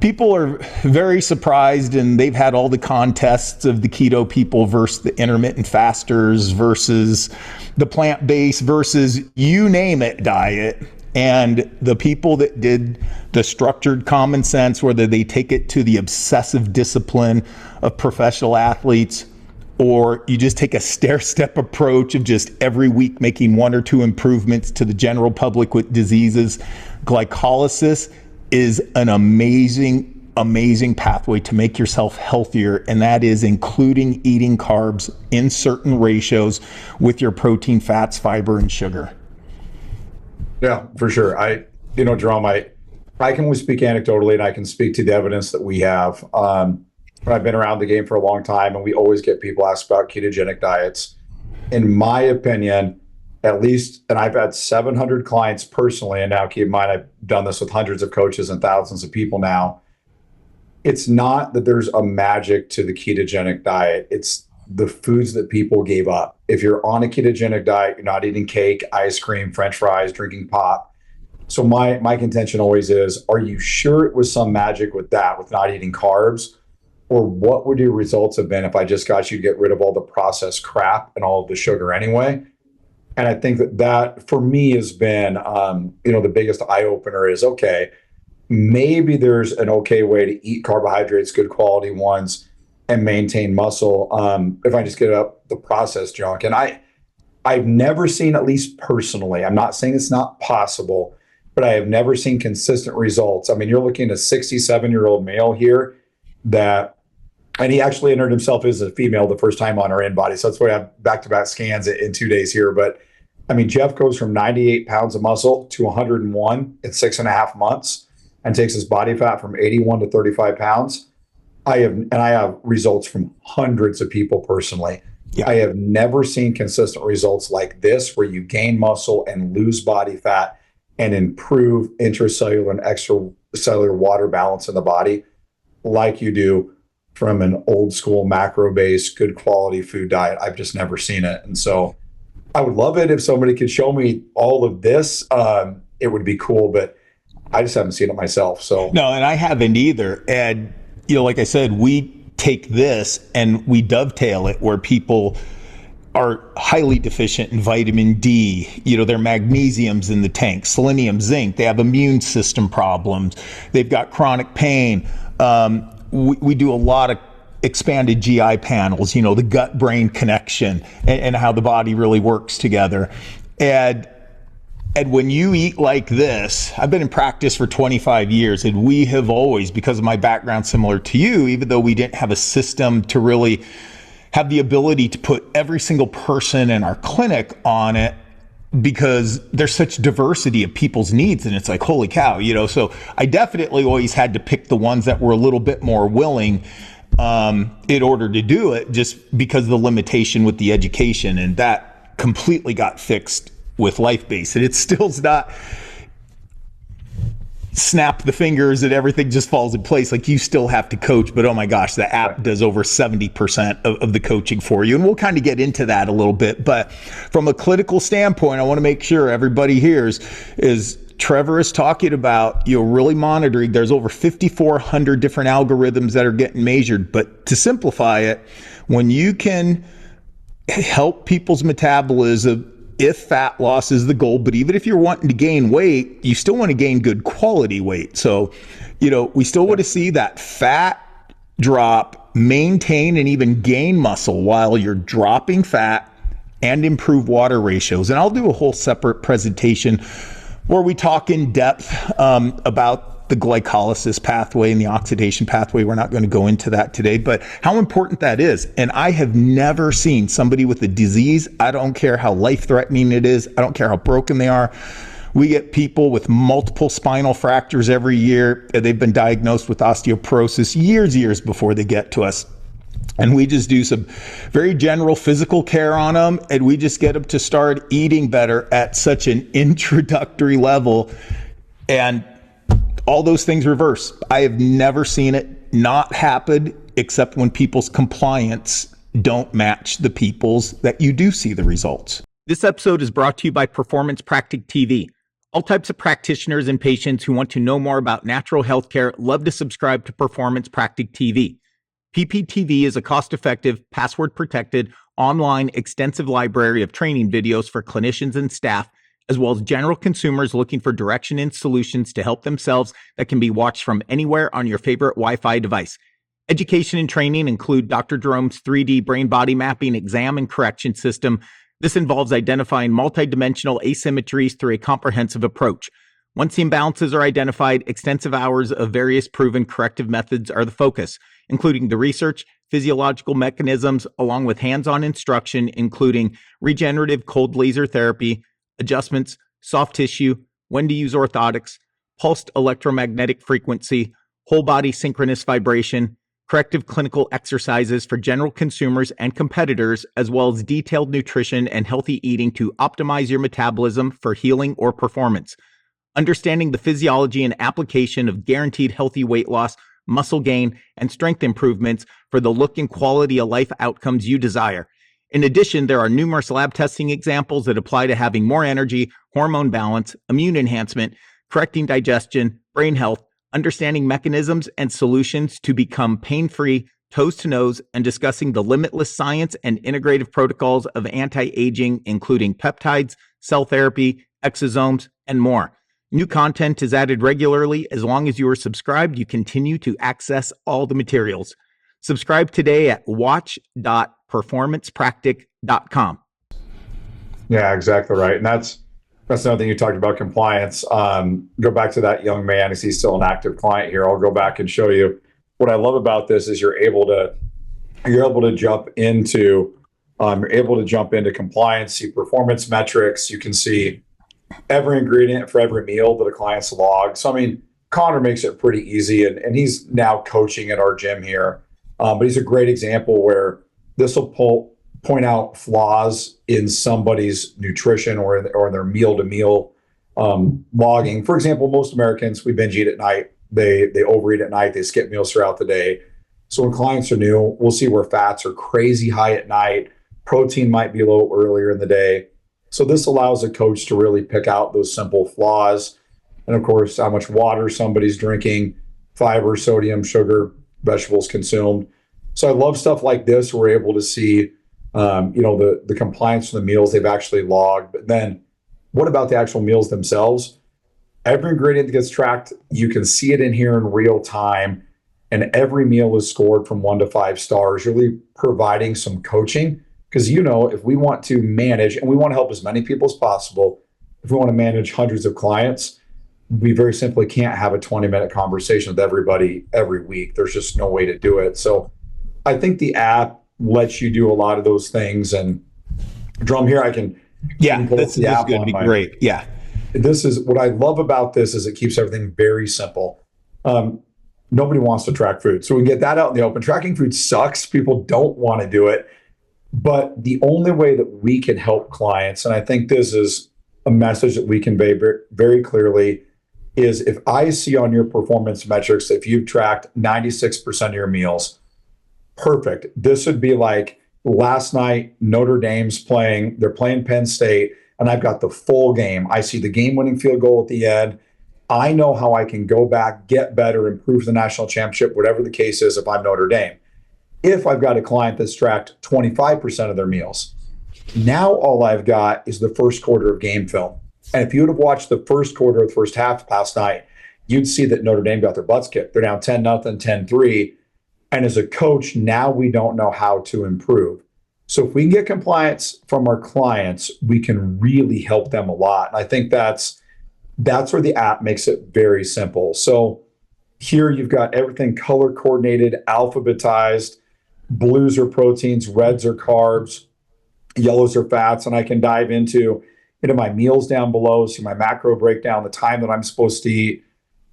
people are very surprised, and they've had all the contests of the keto people versus the intermittent fasters versus the plant-based versus you name it diet. And the people that did the structured common sense, whether they take it to the obsessive discipline of professional athletes, or you just take a stair-step approach of just every week making one or two improvements to the general public with diseases, glycolysis is an amazing pathway to make yourself healthier, and that is including eating carbs in certain ratios with your protein, fats, fiber, and sugar. Yeah, for sure. Jerome, I can only speak anecdotally, and I can speak to the evidence that we have. I've been around the game for a long time, and we always get people asked about ketogenic diets. In my opinion, at least, and I've had 700 clients personally, and now keep in mind, I've done this with hundreds of coaches and thousands of people now. It's not that there's a magic to the ketogenic diet. It's the foods that people gave up. If you're on a ketogenic diet, you're not eating cake, ice cream, French fries, drinking pop. So my contention always is, are you sure it was some magic with that, with not eating carbs? Or what would your results have been if I just got you to get rid of all the processed crap and all of the sugar anyway? And I think that for me has been, the biggest eye opener is, okay, maybe there's an okay way to eat carbohydrates, good quality ones, and maintain muscle if I just get up the processed junk. And I've never seen, at least personally, I'm not saying it's not possible, but I have never seen consistent results. I mean, you're looking at a 67-year-old male here and he actually entered himself as a female the first time on our InBody. So that's why I have back-to-back scans in 2 days here. But I mean, Jeff goes from 98 pounds of muscle to 101 in 6.5 months and takes his body fat from 81 to 35 pounds. I have results from hundreds of people personally. Yeah. I have never seen consistent results like this, where you gain muscle and lose body fat and improve intracellular and extracellular water balance in the body like you do from an old school macro-based, good quality food diet. I've just never seen it. And so I would love it if somebody could show me all of this. It would be cool, but I just haven't seen it myself. So no, and I haven't either. And like I said, we take this and we dovetail it where people are highly deficient in vitamin D, their magnesium's in the tank, selenium, zinc, they have immune system problems, they've got chronic pain. We do a lot of expanded GI panels, the gut-brain connection and how the body really works together. And when you eat like this, I've been in practice for 25 years, and we have always, because of my background similar to you, even though we didn't have a system to really have the ability to put every single person in our clinic on it, because there's such diversity of people's needs, and it's like, holy cow, so I definitely always had to pick the ones that were a little bit more willing in order to do it, just because of the limitation with the education, and that completely got fixed with LifeBase. And it still's not snap the fingers and everything just falls in place. Like, you still have to coach, but oh my gosh, the app does over 70% of the coaching for you. And we'll kind of get into that a little bit. But from a clinical standpoint, I want to make sure everybody hears is Trevor is talking about, really monitoring. There's over 5,400 different algorithms that are getting measured. But to simplify it, when you can help people's metabolism, if fat loss is the goal, but even if you're wanting to gain weight, you still want to gain good quality weight. So, we still want to see that fat drop, maintain, and even gain muscle while you're dropping fat and improve water ratios. And I'll do a whole separate presentation where we talk in depth about the glycolysis pathway and the oxidation pathway. We're not going to go into that today, but how important that is. And I have never seen somebody with a disease, I don't care how life-threatening it is, I don't care how broken they are. We get people with multiple spinal fractures every year. They've been diagnosed with osteoporosis years before they get to us. And we just do some very general physical care on them, and we just get them to start eating better at such an introductory level, and all those things reverse. I have never seen it not happen except when people's compliance don't match the people's that you do see the results. This episode is brought to you by PerformancePractic TV. All types of practitioners and patients who want to know more about natural healthcare love to subscribe to PerformancePractic TV. PPTV is a cost-effective, password-protected, online, extensive library of training videos for clinicians and staff, as well as general consumers looking for direction and solutions to help themselves that can be watched from anywhere on your favorite Wi-Fi device. Education and training include Dr. Jerome's 3D brain-body mapping exam and correction system. This involves identifying multidimensional asymmetries through a comprehensive approach. Once the imbalances are identified, extensive hours of various proven corrective methods are the focus, including the research, physiological mechanisms, along with hands-on instruction, including regenerative cold laser therapy, adjustments, soft tissue, when to use orthotics, pulsed electromagnetic frequency, whole body synchronous vibration, corrective clinical exercises for general consumers and competitors, as well as detailed nutrition and healthy eating to optimize your metabolism for healing or performance. Understanding the physiology and application of guaranteed healthy weight loss, muscle gain, and strength improvements for the look and quality of life outcomes you desire. In addition, there are numerous lab testing examples that apply to having more energy, hormone balance, immune enhancement, correcting digestion, brain health, understanding mechanisms and solutions to become pain-free, toes to nose, and discussing the limitless science and integrative protocols of anti-aging, including peptides, cell therapy, exosomes, and more. New content is added regularly. As long as you are subscribed, you continue to access all the materials. Subscribe today at watch.performancepractic.com. Yeah, exactly right. And that's another thing you talked about, compliance. Go back to that young man. Is he still an active client here? I'll go back and show you. What I love about this is you're able to jump into compliance, see performance metrics. You can see every ingredient for every meal that a client's logged. So, I mean, Connor makes it pretty easy, and he's now coaching at our gym here. But he's a great example where this will point out flaws in somebody's nutrition or in their meal-to-meal logging. For example, most Americans, we binge eat at night. They overeat at night. They skip meals throughout the day. So when clients are new, we'll see where fats are crazy high at night. Protein might be low earlier in the day. So this allows a coach to really pick out those simple flaws. And of course, how much water somebody's drinking, fiber, sodium, sugar, vegetables consumed. So I love stuff like this. We're able to see, the compliance for the meals they've actually logged. But then what about the actual meals themselves? Every ingredient that gets tracked, you can see it in here in real time. And every meal is scored from 1 to 5 stars, really providing some coaching. Because, if we want to manage, and we want to help as many people as possible, if we want to manage hundreds of clients, we very simply can't have a 20-minute conversation with everybody every week. There's just no way to do it. So I think the app lets you do a lot of those things. And Drum, here I can. Yeah, this is going to be great. Yeah. This is what I love about this is it keeps everything very simple. Nobody wants to track food. So we can get that out in the open. Tracking food sucks. People don't want to do it. But the only way that we can help clients, and I think this is a message that we convey very, very clearly, is if I see on your performance metrics, if you've tracked 96% of your meals, perfect. This would be like last night, Notre Dame's playing, they're playing Penn State. and I've got the full game. I see the game-winning field goal at the end. I know how I can go back, get better, improve the national championship, whatever the case is if I'm Notre Dame. If I've got a client that's tracked 25% of their meals, now all I've got is the first quarter of game film. And if you would have watched the first quarter of the first half last night, you'd see that Notre Dame got their butts kicked. They're down 10-0, 10-3. And as a coach, now we don't know how to improve. So if we can get compliance from our clients, we can really help them a lot. And I think that's where the app makes it very simple. So here you've got everything color coordinated, alphabetized. Blues are proteins, reds are carbs, yellows are fats. And I can dive into my meals down below, see my macro breakdown, the time that I'm supposed to eat.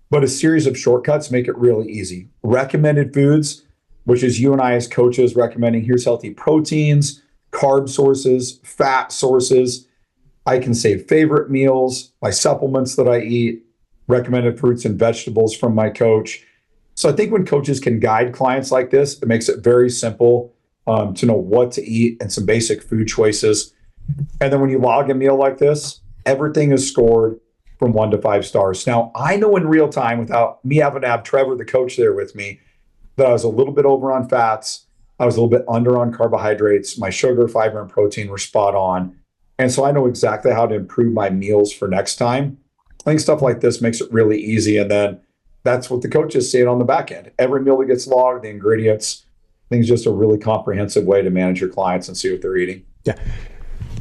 But a series of shortcuts make it really easy. Recommended foods, which is you and I as coaches recommending here's healthy proteins, carb sources, fat sources. I can say favorite meals, my supplements that I eat, recommended fruits and vegetables from my coach. So I think when coaches can guide clients like this, it makes it very simple to know what to eat and some basic food choices. And then when you log a meal like this, everything is scored from 1 to 5 stars. Now, I know in real time, without me having to have Trevor, the coach, there with me, that I was a little bit over on fats. I was a little bit under on carbohydrates. My sugar, fiber, and protein were spot on. And so I know exactly how to improve my meals for next time. I think stuff like this makes it really easy. And then that's what the coaches see it on the back end. Every meal that gets logged, the ingredients, I think it's just a really comprehensive way to manage your clients and see what they're eating. Yeah.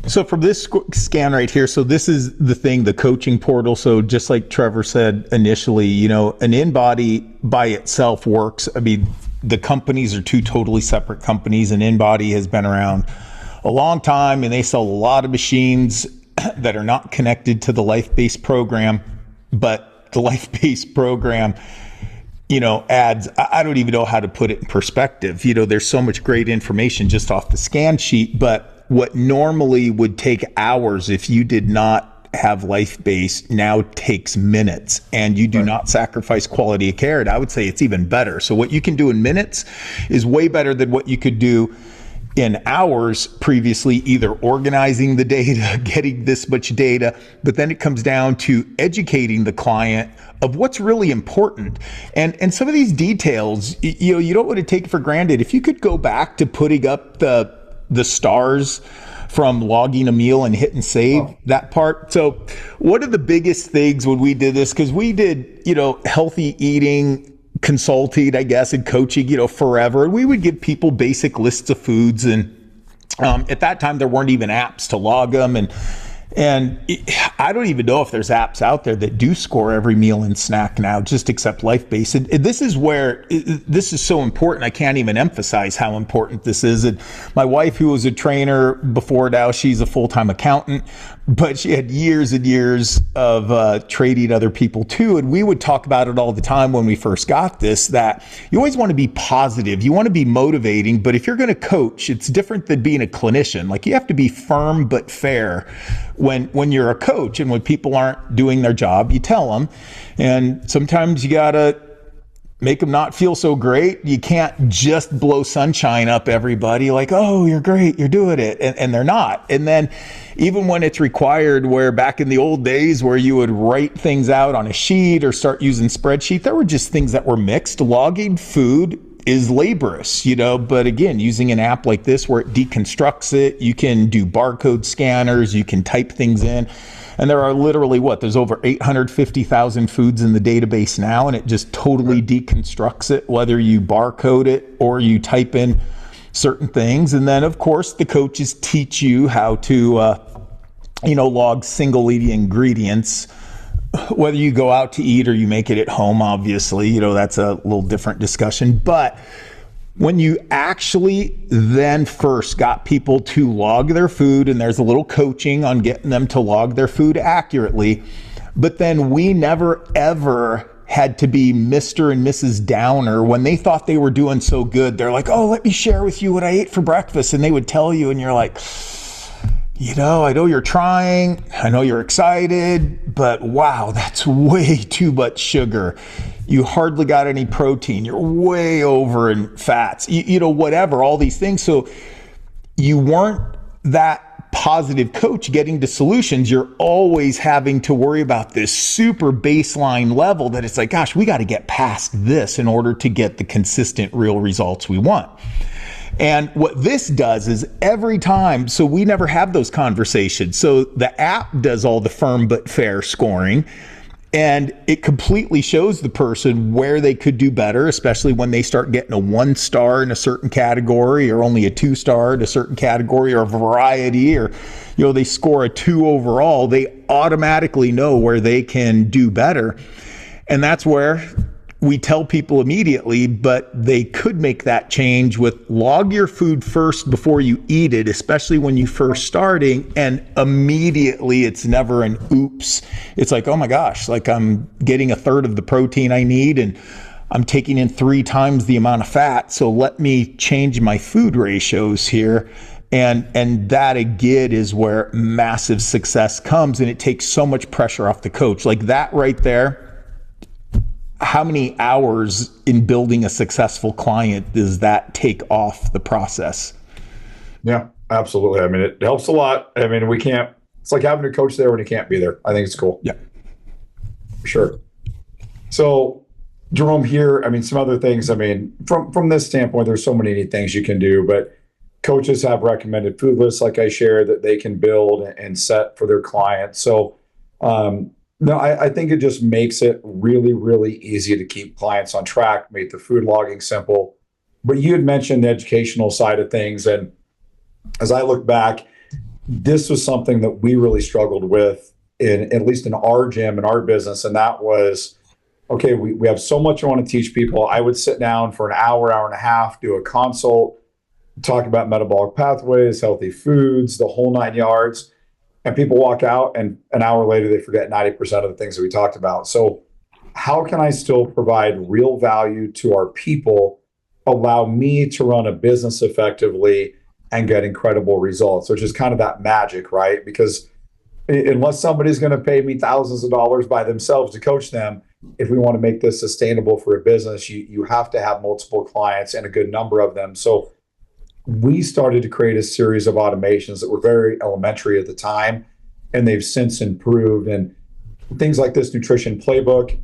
So from this scan right here, so this is the thing, the coaching portal. So just like Trevor said initially, an InBody by itself works. I mean, the companies are two totally separate companies, and InBody has been around a long time, and they sell a lot of machines that are not connected to the LifeBase program, but the LifeBase program, adds, I don't even know how to put it in perspective. There's so much great information just off the scan sheet, but what normally would take hours if you did not have LifeBase now takes minutes, and you do not sacrifice quality of care. And I would say it's even better. So what you can do in minutes is way better than what you could do in hours previously, either organizing the data, getting this much data, but then it comes down to educating the client of what's really important. And some of these details, you don't want to take for granted. If you could go back to putting up the stars from logging a meal and hitting save, that part. So one of the biggest things when we did this, because we did, healthy eating consulting, I guess, and coaching, forever. And we would give people basic lists of foods. And at that time, there weren't even apps to log them. And I don't even know if there's apps out there that do score every meal and snack now, just except LifeBase. And this is where this is so important. I can't even emphasize how important this is. And my wife, who was a trainer before, now she's a full-time accountant, but she had years and years of trading other people too. And we would talk about it all the time when we first got this, that you always want to be positive. You want to be motivating, but if you're going to coach, it's different than being a clinician. Like, you have to be firm but fair. When you're a coach and when people aren't doing their job, you tell them. And sometimes you got to make them not feel so great. You can't just blow sunshine up everybody like, oh, you're great, you're doing it. And they're not. And then even when it's required, where back in the old days where you would write things out on a sheet or start using spreadsheet, there were just things that were mixed. Logging food is laborious, but again, using an app like this where it deconstructs it, you can do barcode scanners, you can type things in, and there are literally there's over 850,000 foods in the database now, and it just totally deconstructs it, whether you barcode it or you type in certain things. And then of course the coaches teach you how to log single ingredients, whether you go out to eat or you make it at home. Obviously, that's a little different discussion. But when you actually then first got people to log their food, and there's a little coaching on getting them to log their food accurately, but then we never ever had to be Mr. and Mrs. Downer when they thought they were doing so good. They're like, oh, let me share with you what I ate for breakfast. And they would tell you, and you're like, I know you're trying, I know you're excited, but wow, that's way too much sugar. You hardly got any protein. You're way over in fats, whatever, all these things. So you weren't that positive coach getting to solutions, you're always having to worry about this super baseline level that it's like, gosh, we got to get past this in order to get the consistent real results we want. And what this does is every time, so we never have those conversations. So the app does all the firm but fair scoring, and it completely shows the person where they could do better, especially when they start getting a 1-star in a certain category, or only a 2-star in a certain category, or a variety, or, you know, they score a 2 overall. They automatically know where they can do better. And that's where we tell people immediately, but they could make that change with log your food first before you eat it, especially when you first starting, and immediately it's never an oops. It's like, oh my gosh, like I'm getting a third of the protein I need and I'm taking in 3 times the amount of fat. So let me change my food ratios here. And that again is where massive success comes, and it takes so much pressure off the coach. Like that right there. How many hours in building a successful client does that take off the process? Yeah, absolutely. I mean, it helps a lot. I mean, it's like having a coach there when you can't be there. I think it's cool. Yeah. For sure. So Jerome, here, I mean, some other things, I mean, from this standpoint, there's so many neat things you can do, but coaches have recommended food lists, like I shared, that they can build and set for their clients. So, no, I think it just makes it really, really easy to keep clients on track, make the food logging simple. But you had mentioned the educational side of things. And as I look back, this was something that we really struggled with, at least in our gym and our business. And that was, okay, we have so much I want to teach people. I would sit down for an hour, hour and a half, do a consult, talk about metabolic pathways, healthy foods, the whole 9 yards. And people walk out and an hour later, they forget 90% of the things that we talked about. So how can I still provide real value to our people, allow me to run a business effectively and get incredible results, which is kind of that magic, right? Because unless somebody's going to pay me thousands of dollars by themselves to coach them, if we want to make this sustainable for a business, you have to have multiple clients and a good number of them. So we started to create a series of automations that were very elementary at the time, and they've since improved. And things like this nutrition playbook,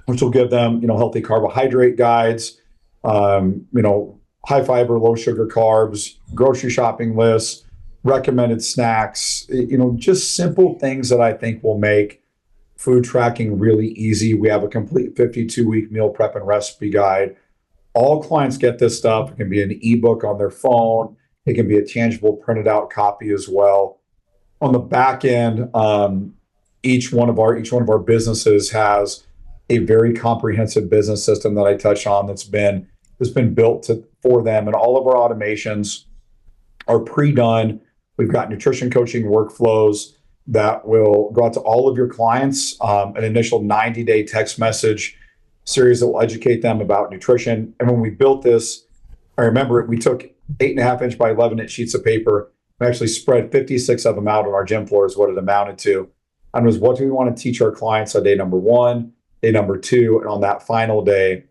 which will give them, healthy carbohydrate guides, high fiber, low sugar carbs, grocery shopping lists, recommended snacks, just simple things that I think will make food tracking really easy. We have a complete 52-week meal prep and recipe guide. All clients get this stuff. It can be an ebook on their phone. It can be a tangible printed out copy as well. On the back end, each one of our businesses has a very comprehensive business system that I touch on that's been built for them, and all of our automations are pre-done. We've got nutrition coaching workflows that will go out to all of your clients, an initial 90-day text message series that will educate them about nutrition. And when we built this, I remember we took 8.5 inch by 11 inch sheets of paper. We actually spread 56 of them out on our gym floor is what it amounted to. And it was, what do we want to teach our clients on day number 1, day number 2, and on that final day?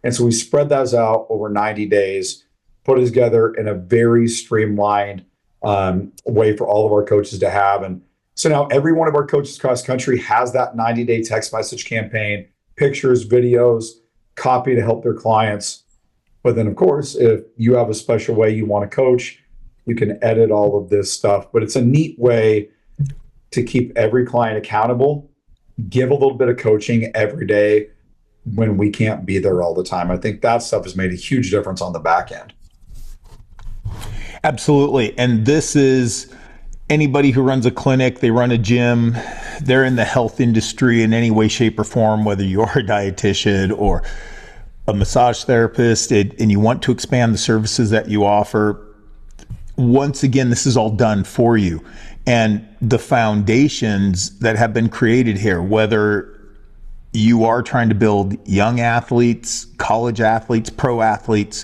And so we spread those out over 90 days, put it together in a very streamlined way for all of our coaches to have. And so now every one of our coaches across the country has that 90-day text message campaign, pictures, videos, copy to help their clients. But then, of course, if you have a special way you want to coach, you can edit all of this stuff. But it's a neat way to keep every client accountable, give a little bit of coaching every day when we can't be there all the time. I think that stuff has made a huge difference on the back end. Absolutely. And this is anybody who runs a clinic, they run a gym, they're in the health industry in any way, shape, or form, whether you're a dietitian or a massage therapist, and you want to expand the services that you offer. Once again, this is all done for you. And the foundations that have been created here, whether you are trying to build young athletes, college athletes, pro athletes,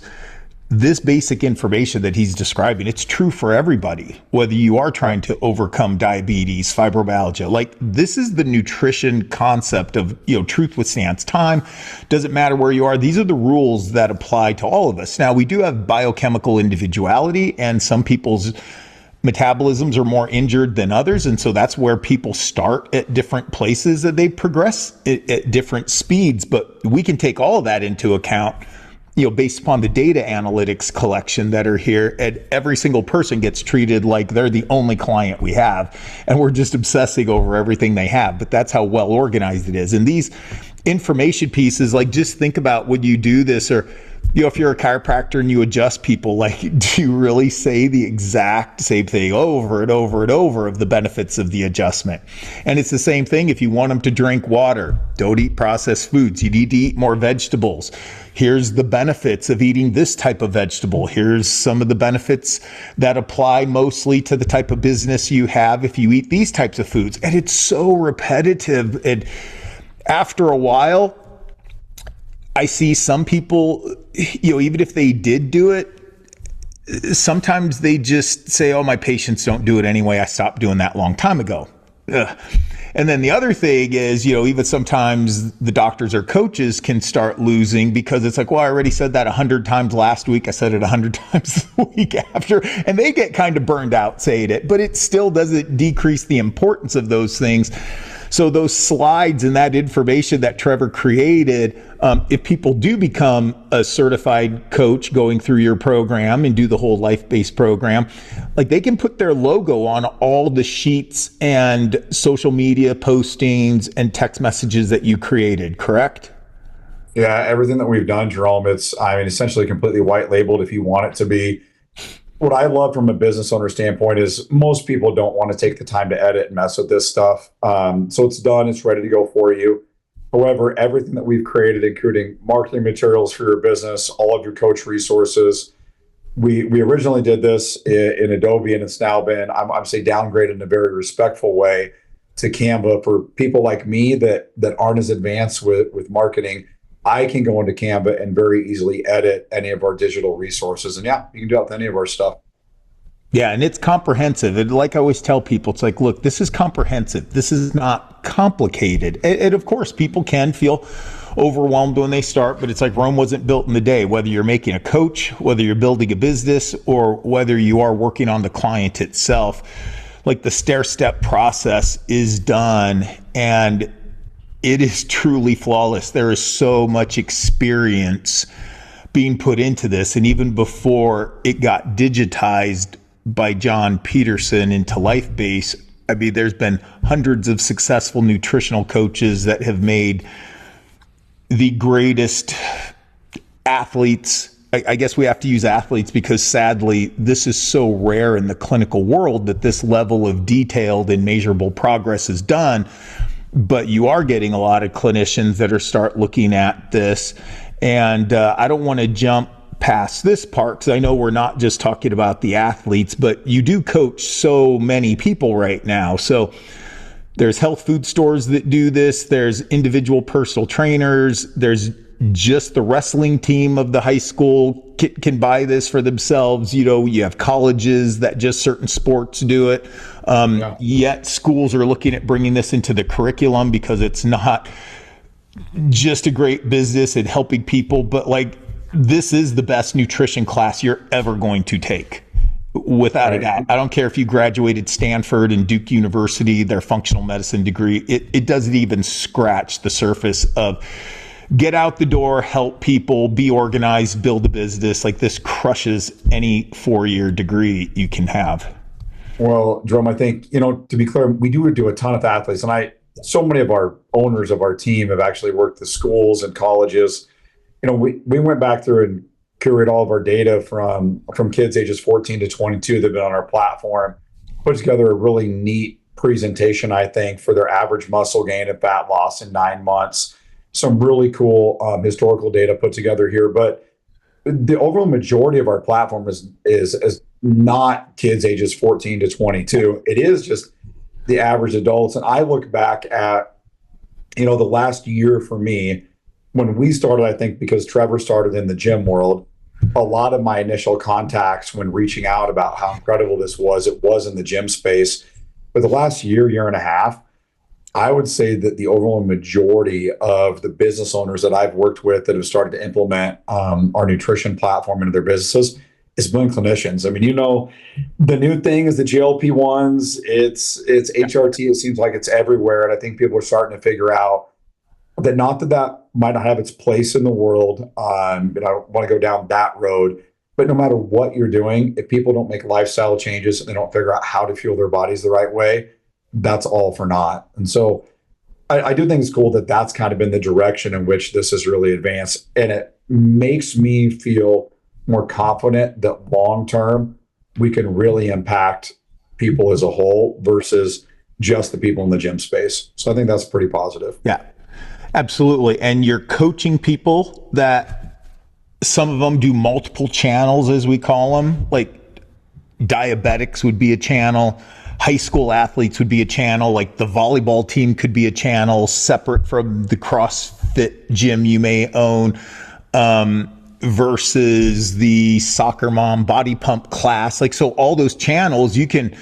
this basic information that he's describing, it's true for everybody, whether you are trying to overcome diabetes, fibromyalgia. Like, this is the nutrition concept of, truth withstands time. Doesn't matter where you are. These are the rules that apply to all of us. Now, we do have biochemical individuality, and some people's metabolisms are more injured than others. And so that's where people start at different places, that they progress at different speeds. But we can take all of that into account, based upon the data analytics collection that are here, and every single person gets treated like they're the only client we have. And we're just obsessing over everything they have. But that's how well organized it is. And these information pieces, like, just think about when you do this, or if you're a chiropractor and you adjust people, like, do you really say the exact same thing over and over and over of the benefits of the adjustment? And it's the same thing if you want them to drink water. Don't eat processed foods. You need to eat more vegetables. Here's the benefits of eating this type of vegetable. Here's some of the benefits that apply mostly to the type of business you have if you eat these types of foods. And it's so repetitive. And after a while, I see some people, even if they did do it, sometimes they just say, oh, my patients don't do it anyway. I stopped doing that a long time ago. Ugh. And then the other thing is, even sometimes the doctors or coaches can start losing, because it's like, well, I already said that 100 times last week. I said it 100 times the week after, and they get kind of burned out saying it, but it still doesn't decrease the importance of those things. So those slides and that information that Trevor created, if people do become a certified coach going through your program and do the whole LifeBase program, like, they can put their logo on all the sheets and social media postings and text messages that you created, correct? Yeah, everything that we've done, Jerome, it's, essentially completely white labeled if you want it to be. What I love from a business owner standpoint is most people don't want to take the time to edit and mess with this stuff. So it's done, it's ready to go for you. However, everything that we've created, including marketing materials for your business, all of your coach resources, we originally did this in Adobe, and it's now been, I'm say, downgraded in a very respectful way to Canva. For people like me that aren't as advanced with marketing, I can go into Canva and very easily edit any of our digital resources. And yeah, you can do it with any of our stuff. Yeah, and it's comprehensive. And like I always tell people, it's like, look, this is comprehensive. This is not complicated. And of course, people can feel overwhelmed when they start, but it's like Rome wasn't built in a day. Whether you're making a coach, whether you're building a business, or whether you are working on the client itself, like, the stair-step process is done, and it is truly flawless. There is so much experience being put into this. And even before it got digitized by John Peterson into LifeBase, there's been hundreds of successful nutritional coaches that have made the greatest athletes. I guess we have to use athletes because, sadly, this is so rare in the clinical world that this level of detailed and measurable progress is done. But you are getting a lot of clinicians that are start looking at this. And I don't want to jump past this part, because I know we're not just talking about the athletes, but you do coach so many people right now. So there's health food stores that do this. There's individual personal trainers. There's just the wrestling team of the high school can buy this for themselves. You have colleges that just certain sports do it. Yet schools are looking at bringing this into the curriculum, because it's not just a great business and helping people, but like, this is the best nutrition class you're ever going to take, without a doubt. I don't care if you graduated Stanford and Duke University, their functional medicine degree, it doesn't even scratch the surface of get out the door, help people, be organized, build a business. Like, this crushes any 4-year degree you can have. Well, Jerome, I think, to be clear, we do a ton of athletes, and so many of our owners of our team have actually worked at schools and colleges. We went back through and curated all of our data from kids ages 14 to 22 that have been on our platform, put together a really neat presentation, I think, for their average muscle gain and fat loss in 9 months. Some really cool historical data put together here. But the overall majority of our platform is not kids ages 14 to 22. It is just the average adults. And I look back at, the last year for me, when we started, I think because Trevor started in the gym world, a lot of my initial contacts when reaching out about how incredible this was, it was in the gym space. But the last year and a half, I would say that the overall majority of the business owners that I've worked with that have started to implement our nutrition platform into their businesses, is building clinicians. I mean, the new thing is the GLP-1s. It's HRT. It seems like it's everywhere. And I think people are starting to figure out that that might not have its place in the world. I don't want to go down that road. But no matter what you're doing, if people don't make lifestyle changes and they don't figure out how to fuel their bodies the right way, that's all for naught. And so I do think it's cool that that's kind of been the direction in which this has really advanced. And it makes me feel more confident that long term we can really impact people as a whole versus just the people in the gym space. So I think that's pretty positive. Yeah, absolutely. And you're coaching people that some of them do multiple channels, as we call them, like diabetics would be a channel. High school athletes would be a channel, like the volleyball team could be a channel separate from the CrossFit gym you may own, versus the soccer mom body pump class. Like, so all those channels, you can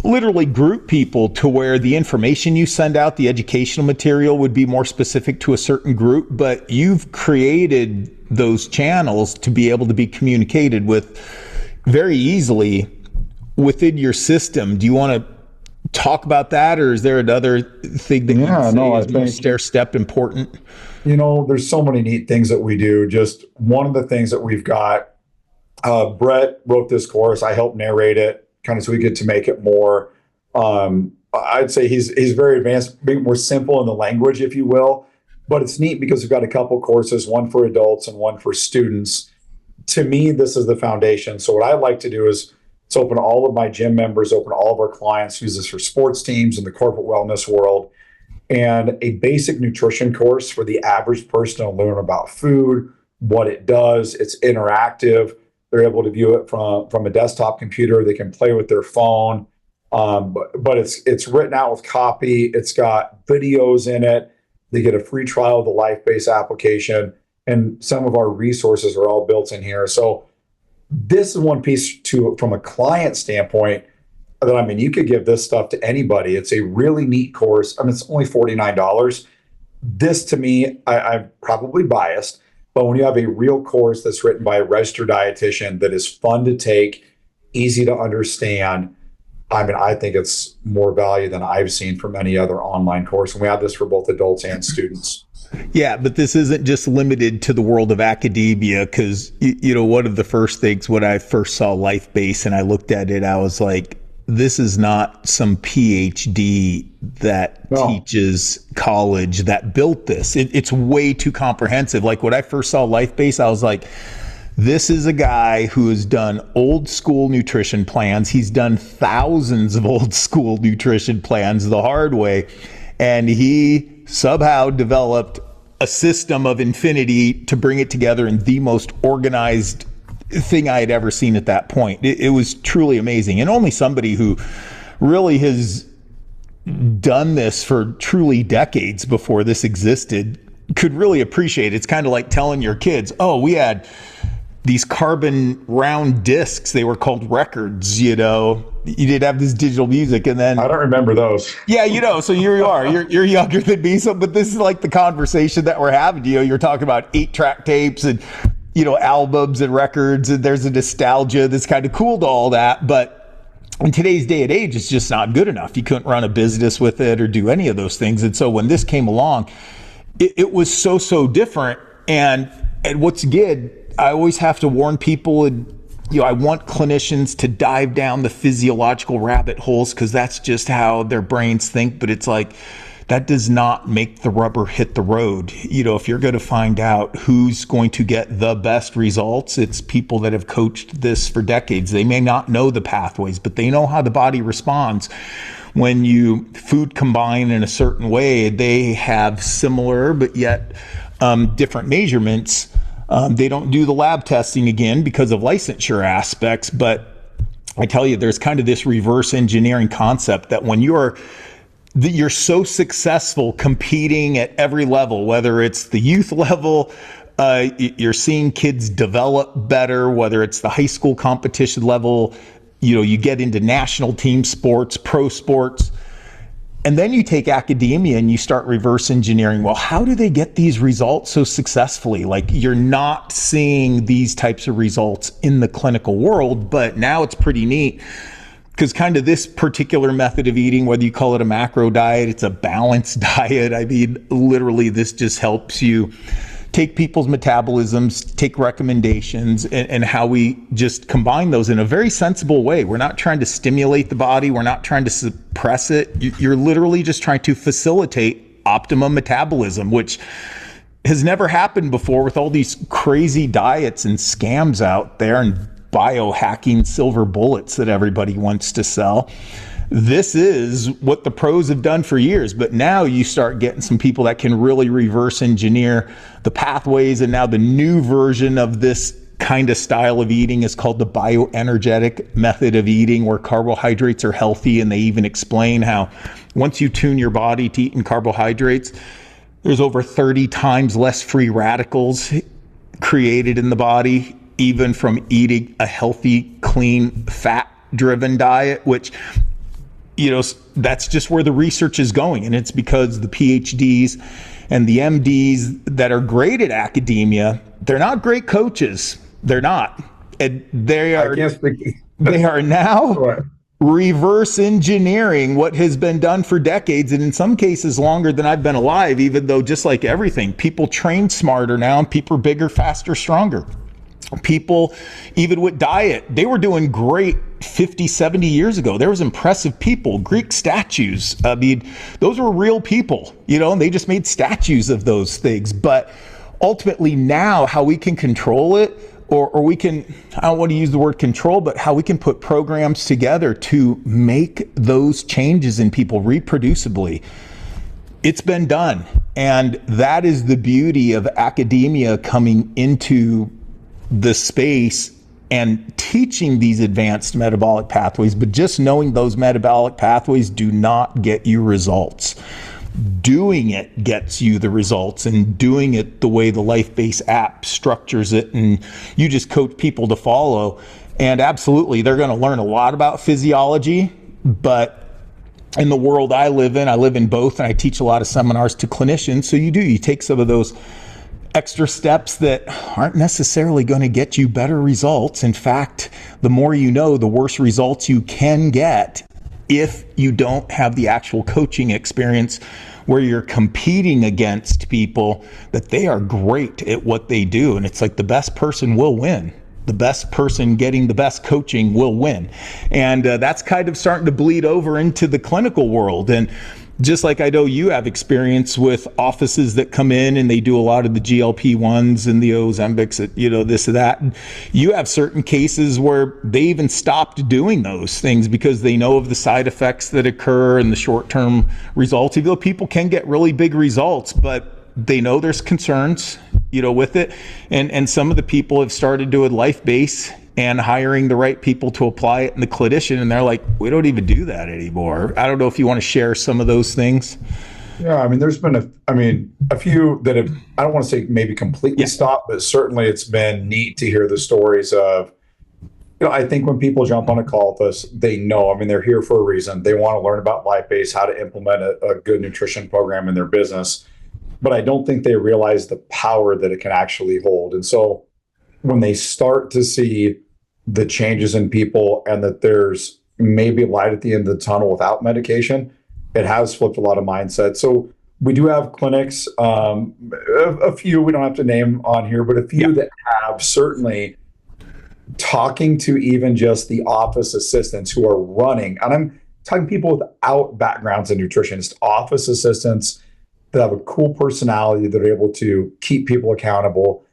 literally group people to where the information you send out, the educational material would be more specific to a certain group, but you've created those channels to be able to be communicated with very easily within your system. Do you want to talk about that, or is there another thing that is more stair-step important? There's so many neat things that we do. Just one of the things that we've got, Brett wrote this course. I helped narrate it, kind of so we get to make it more, I'd say he's very advanced, being more simple in the language, if you will. But it's neat because we've got a couple courses, one for adults and one for students. To me, this is the foundation. So what I like to do is it's open all of my gym members, open all of our clients, use this for sports teams in the corporate wellness world, and a basic nutrition course for the average person to learn about food, what it does. It's interactive. They're able to view it from a desktop computer. They can play with their phone, but it's written out with copy. It's got videos in it. They get a free trial of the LifeBase application, and some of our resources are all built in here. So this is one piece from a client standpoint that, you could give this stuff to anybody. It's a really neat course. It's only $49. This, to me, I'm probably biased, but when you have a real course that's written by a registered dietitian that is fun to take, easy to understand, I think it's more value than I've seen from any other online course. And we have this for both adults and students. Yeah, but this isn't just limited to the world of academia, because, one of the first things when I first saw LifeBase and I looked at it, I was like, this is not some PhD that teaches college that built this. It's way too comprehensive. Like, when I first saw LifeBase, I was like, this is a guy who has done old school nutrition plans. He's done thousands of old school nutrition plans the hard way. And he somehow developed a system of infinity to bring it together in the most organized thing I had ever seen at that point. It was truly amazing. And only somebody who really has done this for truly decades before this existed could really appreciate it. It's kind of like telling your kids, oh, we had these carbon round discs. They were called records, you did have this digital music, and then I don't remember those. Yeah, so you're younger than me. So, but this is like the conversation that we're having. You're talking about 8-track tapes and, albums and records, and there's a nostalgia that's kind of cool to all that. But in today's day and age, it's just not good enough. You couldn't run a business with it or do any of those things. And so when this came along, it was so different. And what's good, I always have to warn people, and I want clinicians to dive down the physiological rabbit holes, because that's just how their brains think. But it's like, that does not make the rubber hit the road. If you're going to find out who's going to get the best results, it's people that have coached this for decades. They may not know the pathways, but they know how the body responds. When you food combine in a certain way, they have similar but yet different measurements. They don't do the lab testing again because of licensure aspects, but I tell you, there's kind of this reverse engineering concept that when you're so successful competing at every level, whether it's the youth level, you're seeing kids develop better, whether it's the high school competition level, you get into national team sports, pro sports, And then you take academia and you start reverse engineering. Well, how do they get these results so successfully? Like, you're not seeing these types of results in the clinical world, but now it's pretty neat because kind of this particular method of eating, whether you call it a macro diet, it's a balanced diet. I mean, literally, this just helps you take people's metabolisms, take recommendations, and how we just combine those in a very sensible way. We're not trying to stimulate the body. We're not trying to suppress it. You're literally just trying to facilitate optimum metabolism, which has never happened before with all these crazy diets and scams out there and biohacking silver bullets that everybody wants to sell. This is what the pros have done for years, but now you start getting some people that can really reverse engineer the pathways, and now the new version of this kind of style of eating is called the bioenergetic method of eating, where carbohydrates are healthy, and they even explain how once you tune your body to eating carbohydrates, there's over 30 times less free radicals created in the body, even from eating a healthy, clean, fat-driven diet, which, you know, that's just where the research is going. And it's because the PhDs and the MDs that are great at academia, they're not great coaches. They're not. And they are now Right. reverse engineering what has been done for decades, and in some cases longer than I've been alive, even though, just like everything, people train smarter now and people are bigger, faster, stronger. People, even with diet, they were doing great 50, 70 years ago. There was impressive people, Greek statues. I mean, those were real people, you know, and they just made statues of those things. But ultimately now, how we can control it, or we can, I don't want to use the word control, but how we can put programs together to make those changes in people reproducibly. It's been done. And that is the beauty of academia coming into the space and teaching these advanced metabolic pathways, but just knowing those metabolic pathways do not get you results. Doing it gets you the results, and doing it the way the LifeBase app structures it, and you just coach people to follow. And absolutely, they're going to learn a lot about physiology, but in the world I live in both, and I teach a lot of seminars to clinicians. So you take some of those extra steps that aren't necessarily going to get you better results. In fact, the more you know, the worse results you can get if you don't have the actual coaching experience where you're competing against people that they are great at what they do. And it's like the best person will win. The best person getting the best coaching will win. And that's kind of starting to bleed over into the clinical world. And just like I know you have experience with offices that come in and they do a lot of the GLP-1s and the Ozempics, you know, this or that. And you have certain cases where they even stopped doing those things because they know of the side effects that occur and the short-term results. Even though people can get really big results, but they know there's concerns, you know, with it. And some of the people have started doing LifeBase and hiring the right people to apply it in the clinician, and they're like, we don't even do that anymore. I don't know if you want to share some of those things. Yeah, I mean, there's been a few that have, I don't want to say maybe completely stopped, but certainly it's been neat to hear the stories of, you know, I think when people jump on a call with us, they know, I mean, they're here for a reason. They want to learn about LifeBase, how to implement a good nutrition program in their business. But I don't think they realize the power that it can actually hold. And so when they start to see the changes in people and that there's maybe light at the end of the tunnel without medication, it has flipped a lot of mindsets. So we do have clinics, a few we don't have to name on here, but a few that have certainly talking to even just the office assistants who are running, and I'm talking people without backgrounds in nutrition, just office assistants that have a cool personality that are able to keep people accountable.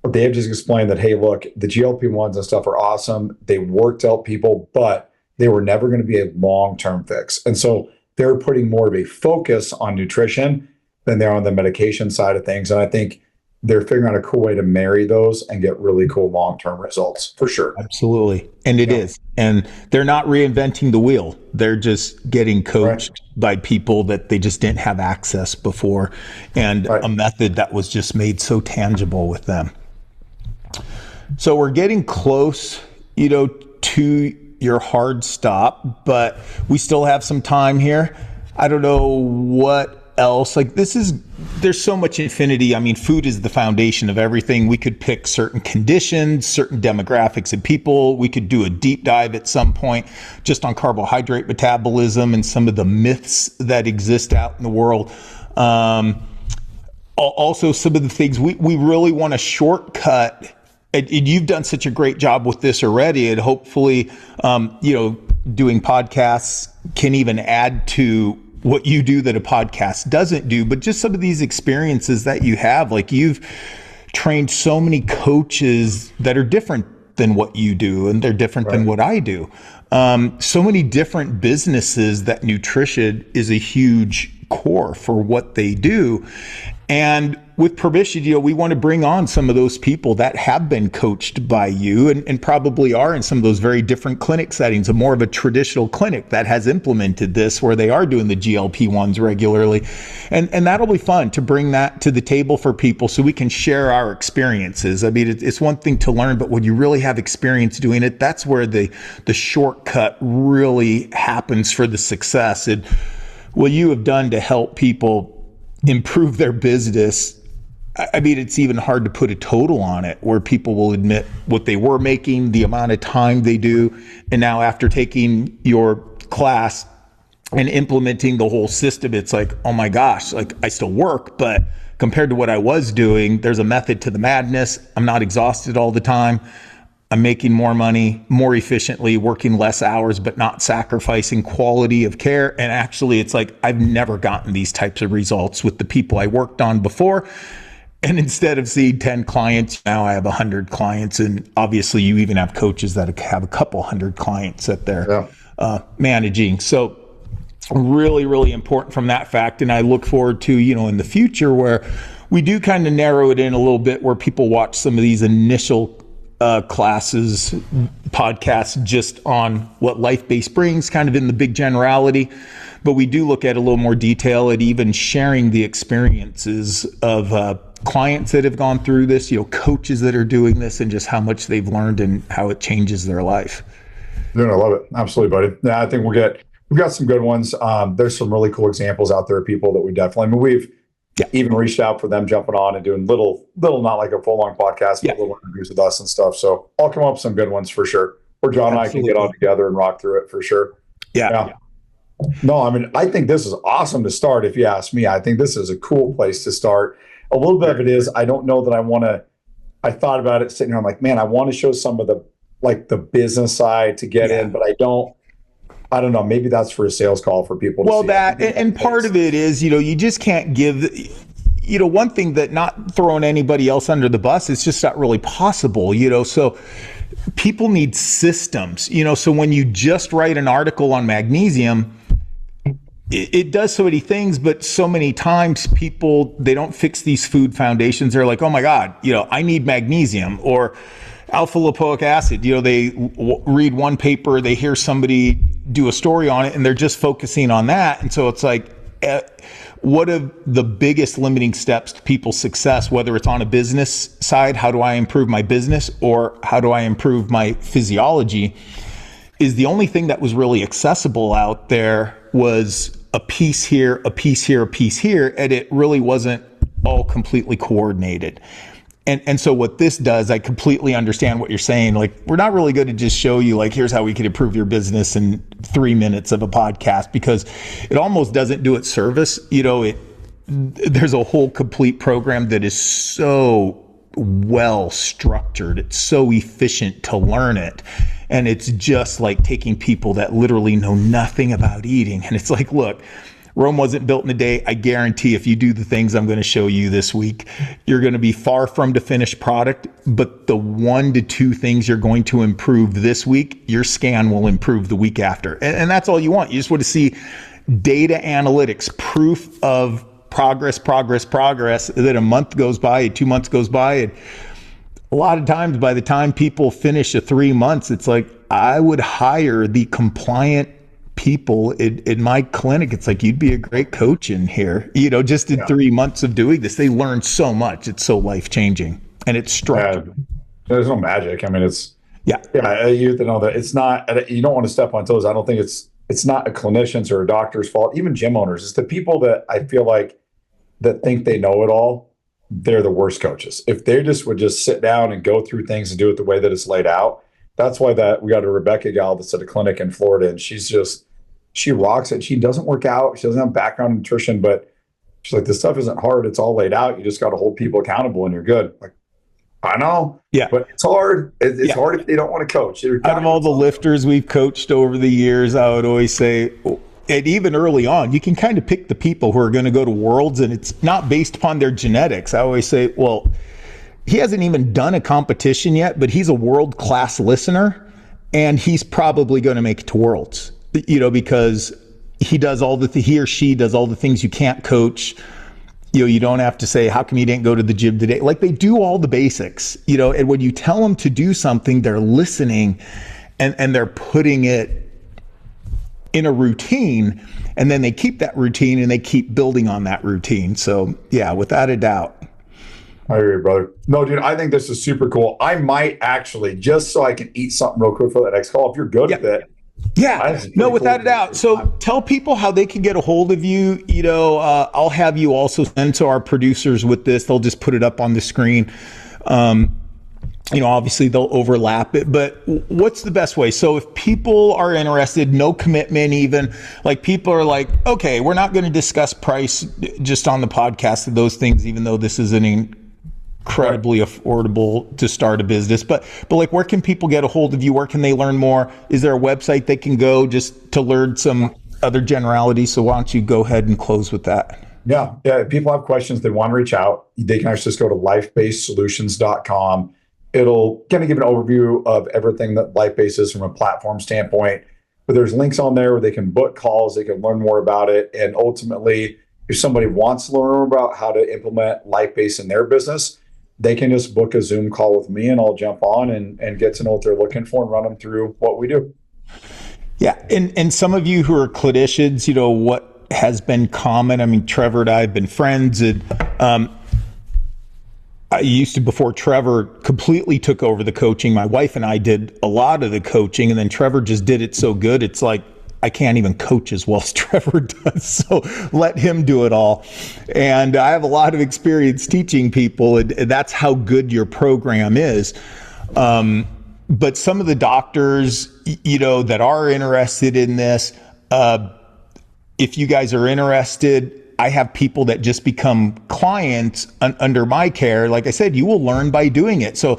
They have just explained that, hey, look, the GLP-1s and stuff are awesome. They work to help people, but they were never going to be a long-term fix. And so they're putting more of a focus on nutrition than they're on the medication side of things. And I think they're figuring out a cool way to marry those and get really cool long-term results, for sure. Absolutely. And it is. And they're not reinventing the wheel. They're just getting coached by people that they just didn't have access before, and a method that was just made so tangible with them. So we're getting close, you know, to your hard stop, but we still have some time here. I don't know what else. Like there's so much infinity. I mean, food is the foundation of everything. We could pick certain conditions, certain demographics of people. We could do a deep dive at some point just on carbohydrate metabolism and some of the myths that exist out in the world. Also, some of the things we really want to shortcut. And you've done such a great job with this already, and hopefully, doing podcasts can even add to what you do that a podcast doesn't do. But just some of these experiences that you have, like you've trained so many coaches that are different than what you do, and they're different than what I do. So many different businesses that nutrition is a huge core for what they do. And with permission, we want to bring on some of those people that have been coached by you and probably are in some of those very different clinic settings, a more of a traditional clinic that has implemented this where they are doing the GLP-1s regularly. And that'll be fun to bring that to the table for people so we can share our experiences. I mean, it's one thing to learn, but when you really have experience doing it, that's where the shortcut really happens for the success. And what you have done to help people improve their business, I mean, it's even hard to put a total on it where people will admit what they were making, the amount of time they do. And now after taking your class and implementing the whole system, it's like, oh my gosh, like I still work, but compared to what I was doing, there's a method to the madness. I'm not exhausted all the time. I'm making more money, more efficiently, working less hours, but not sacrificing quality of care. And actually, it's like I've never gotten these types of results with the people I worked on before. And instead of seeing 10 clients, now I have 100 clients. And obviously, you even have coaches that have a couple hundred clients that they're managing. So really, really important from that fact. And I look forward to, in the future where we do kind of narrow it in a little bit where people watch some of these initial classes, podcasts just on what LifeBase brings, kind of in the big generality. But we do look at a little more detail at even sharing the experiences of clients that have gone through this, coaches that are doing this, and just how much they've learned and how it changes their life. Dude, I love it. Absolutely, buddy. Yeah, I think we've got some good ones. There's some really cool examples out there of people that we definitely, we've even reached out for them jumping on and doing little, not like a full long podcast, but little interviews with us and stuff. So I'll come up with some good ones for sure. Or John and I can get on together and rock through it for sure. Yeah. No, I mean, I think this is awesome to start. If you ask me, I think this is a cool place to start. A little bit of it is, I don't know that I thought about it sitting here. I'm like, man, I want to show some of the business side to get in, but I don't know. Maybe that's for a sales call for people to see. That, and part of it is, you just can't give, one thing that not throwing anybody else under the bus, it's just not really possible, so people need systems, so when you just write an article on magnesium, it does so many things, but so many times people, they don't fix these food foundations. They're like, oh my God, I need magnesium or alpha lipoic acid. They read one paper, they hear somebody do a story on it, and they're just focusing on that. And so it's like, what are the biggest limiting steps to people's success, whether it's on a business side, how do I improve my business, or how do I improve my physiology, is the only thing that was really accessible out there was a piece here, a piece here, a piece here, and it really wasn't all completely coordinated. And so what this does, I completely understand what you're saying. Like, we're not really going to just show you, like, here's how we can improve your business in 3 minutes of a podcast, because it almost doesn't do it service. There's a whole complete program that is so well structured. It's so efficient to learn it. And it's just like taking people that literally know nothing about eating. And it's like, look, Rome wasn't built in a day. I guarantee if you do the things I'm going to show you this week, you're going to be far from the finished product. But the 1 to 2 things you're going to improve this week, your scan will improve the week after. And that's all you want. You just want to see data analytics, proof of progress, that a month goes by, 2 months goes by. And a lot of times by the time people finish a 3 months, it's like, I would hire the compliant people in my clinic. It's like, you'd be a great coach in here, just in 3 months of doing this. They learn so much. It's so life-changing, and it's structured. There's no magic. I mean, it's, you have to know that it's not, you don't want to step on toes. I don't think it's it's not a clinician's or a doctor's fault, even gym owners. It's the people that I feel like that think they know it all. They're the worst coaches. If they just would just sit down and go through things and do it the way that it's laid out. That's why we got a Rebecca gal that's at a clinic in Florida, and she rocks it. She doesn't work out. She doesn't have background in nutrition, but she's like, this stuff isn't hard. It's all laid out. You just got to hold people accountable and you're good. Like, I know, but it's hard. It's hard if they don't want to coach. Out of all the lifters we've coached over the years, I would always say, and even early on, you can kind of pick the people who are going to go to Worlds, and it's not based upon their genetics. I always say, well, he hasn't even done a competition yet, but he's a world-class listener, and he's probably going to make it to Worlds, because he or she does all the things you can't coach. You don't have to say, how come you didn't go to the gym today? Like, they do all the basics, and when you tell them to do something, they're listening and they're putting it in a routine, and then they keep that routine and they keep building on that routine. So yeah, without a doubt. I agree, brother. No, dude, I think this is super cool. I might actually, just so I can eat something real quick for that next call, if you're good with it. Yeah, no, without a doubt. So tell people how they can get a hold of you. I'll have you also send to our producers with this. They'll just put it up on the screen. Obviously they'll overlap it, but what's the best way? So if people are interested, no commitment even, like people are like, okay, we're not going to discuss price just on the podcast of those things, even though this is an incredibly affordable to start a business, but like, where can people get a hold of you? Where can they learn more? Is there a website they can go just to learn some other generalities? So why don't you go ahead and close with that? Yeah. If people have questions, they want to reach out, they can actually just go to lifebasesolutions.com. It'll kind of give an overview of everything that LifeBase is from a platform standpoint, but there's links on there where they can book calls, they can learn more about it. And ultimately, if somebody wants to learn more about how to implement LifeBase in their business, they can just book a Zoom call with me and I'll jump on and get to know what they're looking for and run them through what we do. Yeah. And some of you who are clinicians, what has been common, I mean, Trevor and I have been friends, and I used to, before Trevor completely took over the coaching, my wife and I did a lot of the coaching, and then Trevor just did it so good. It's like, I can't even coach as well as Trevor does. So let him do it all. And I have a lot of experience teaching people, and that's how good your program is. But some of the doctors, that are interested in this, if you guys are interested, I have people that just become clients under my care. Like I said, you will learn by doing it. So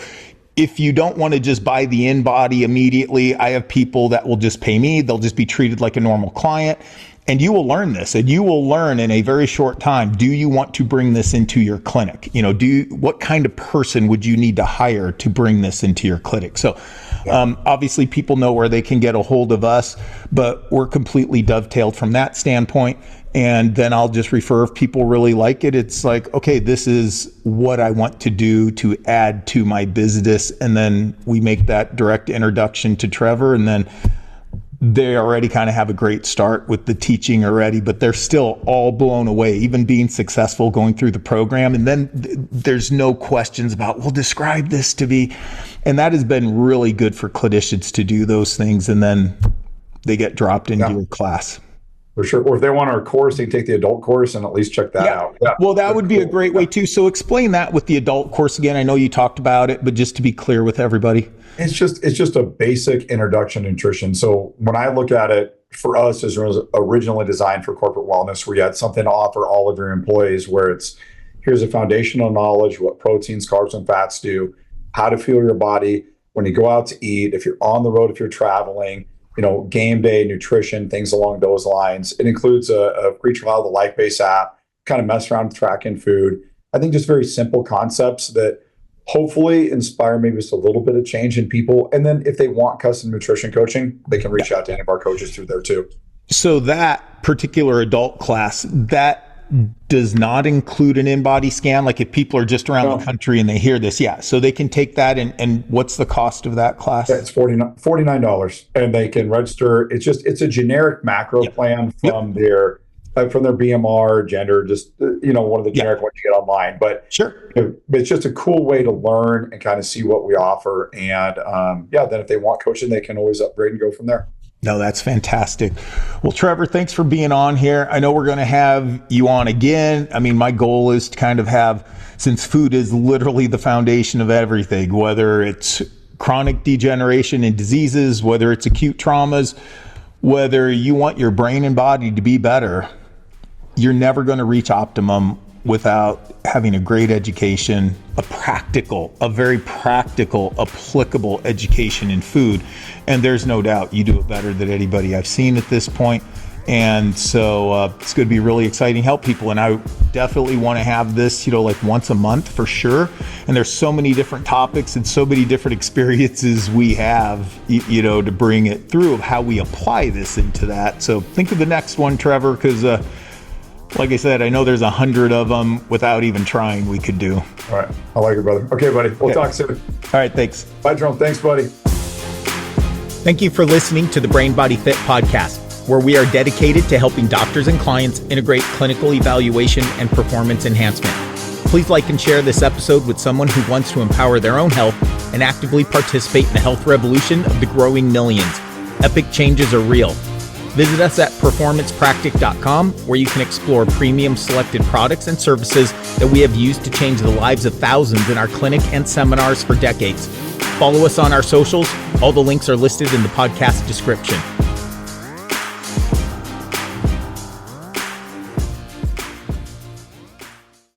if you don't want to just buy the InBody immediately, I have people that will just pay me. They'll just be treated like a normal client. And you will learn this, and you will learn in a very short time. Do you want to bring this into your clinic? What kind of person would you need to hire to bring this into your clinic? So obviously people know where they can get a hold of us, but we're completely dovetailed from that standpoint. And then I'll just refer, if people really like it, it's like, okay, this is what I want to do to add to my business. And then we make that direct introduction to Trevor, and then they already kind of have a great start with the teaching already, but they're still all blown away, even being successful going through the program. And then there's no questions about, well, describe this to me. And that has been really good for clinicians to do those things. And then they get dropped into your class. For sure. Or if they want our course, they can take the adult course and at least check that out. Yeah. Well, that would be a great way too. So explain that with the adult course again. I know you talked about it, but just to be clear with everybody. It's just a basic introduction to nutrition. So when I look at it, for us, it was originally designed for corporate wellness, where you had something to offer all of your employees, where it's, here's a foundational knowledge, what proteins, carbs, and fats do, how to fuel your body when you go out to eat, if you're on the road, if you're traveling, game day, nutrition, things along those lines. It includes a free trial of the LifeBase app, kind of mess around with tracking food. I think just very simple concepts that hopefully inspire maybe just a little bit of change in people. And then if they want custom nutrition coaching, they can reach out to any of our coaches through there too. So that particular adult class, that does not include an InBody scan. Like if people are just around the country and they hear this, so they can take that. And what's the cost of that class? Yeah, it's $49, and they can register. It's a generic macro plan from their BMR, gender, just one of the generic ones you get online. But sure, it's just a cool way to learn and kind of see what we offer. And then if they want coaching, they can always upgrade and go from there. No, that's fantastic. Well, Trevor, thanks for being on here. I know we're going to have you on again. I mean, my goal is to kind of have, since food is literally the foundation of everything, whether it's chronic degeneration and diseases, whether it's acute traumas, whether you want your brain and body to be better, you're never going to reach optimum without having a great education, a very practical, applicable education in food. And there's no doubt you do it better than anybody I've seen at this point. And so it's going to be really exciting, help people. And I definitely want to have this, like once a month for sure. And there's so many different topics and so many different experiences we have, to bring it through of how we apply this into that. So think of the next one, Trevor, because like I said, I know there's 100 of them without even trying we could do. All right. I like it, brother. Okay, buddy. We'll talk soon. All right. Thanks. Bye, Jerome. Thanks, buddy. Thank you for listening to the Brain Body Fit podcast, where we are dedicated to helping doctors and clients integrate clinical evaluation and performance enhancement. Please like and share this episode with someone who wants to empower their own health and actively participate in the health revolution of the growing millions. Epic changes are real. Visit us at PerformancePractic.com, where you can explore premium selected products and services that we have used to change the lives of thousands in our clinic and seminars for decades. Follow us on our socials. All the links are listed in the podcast description.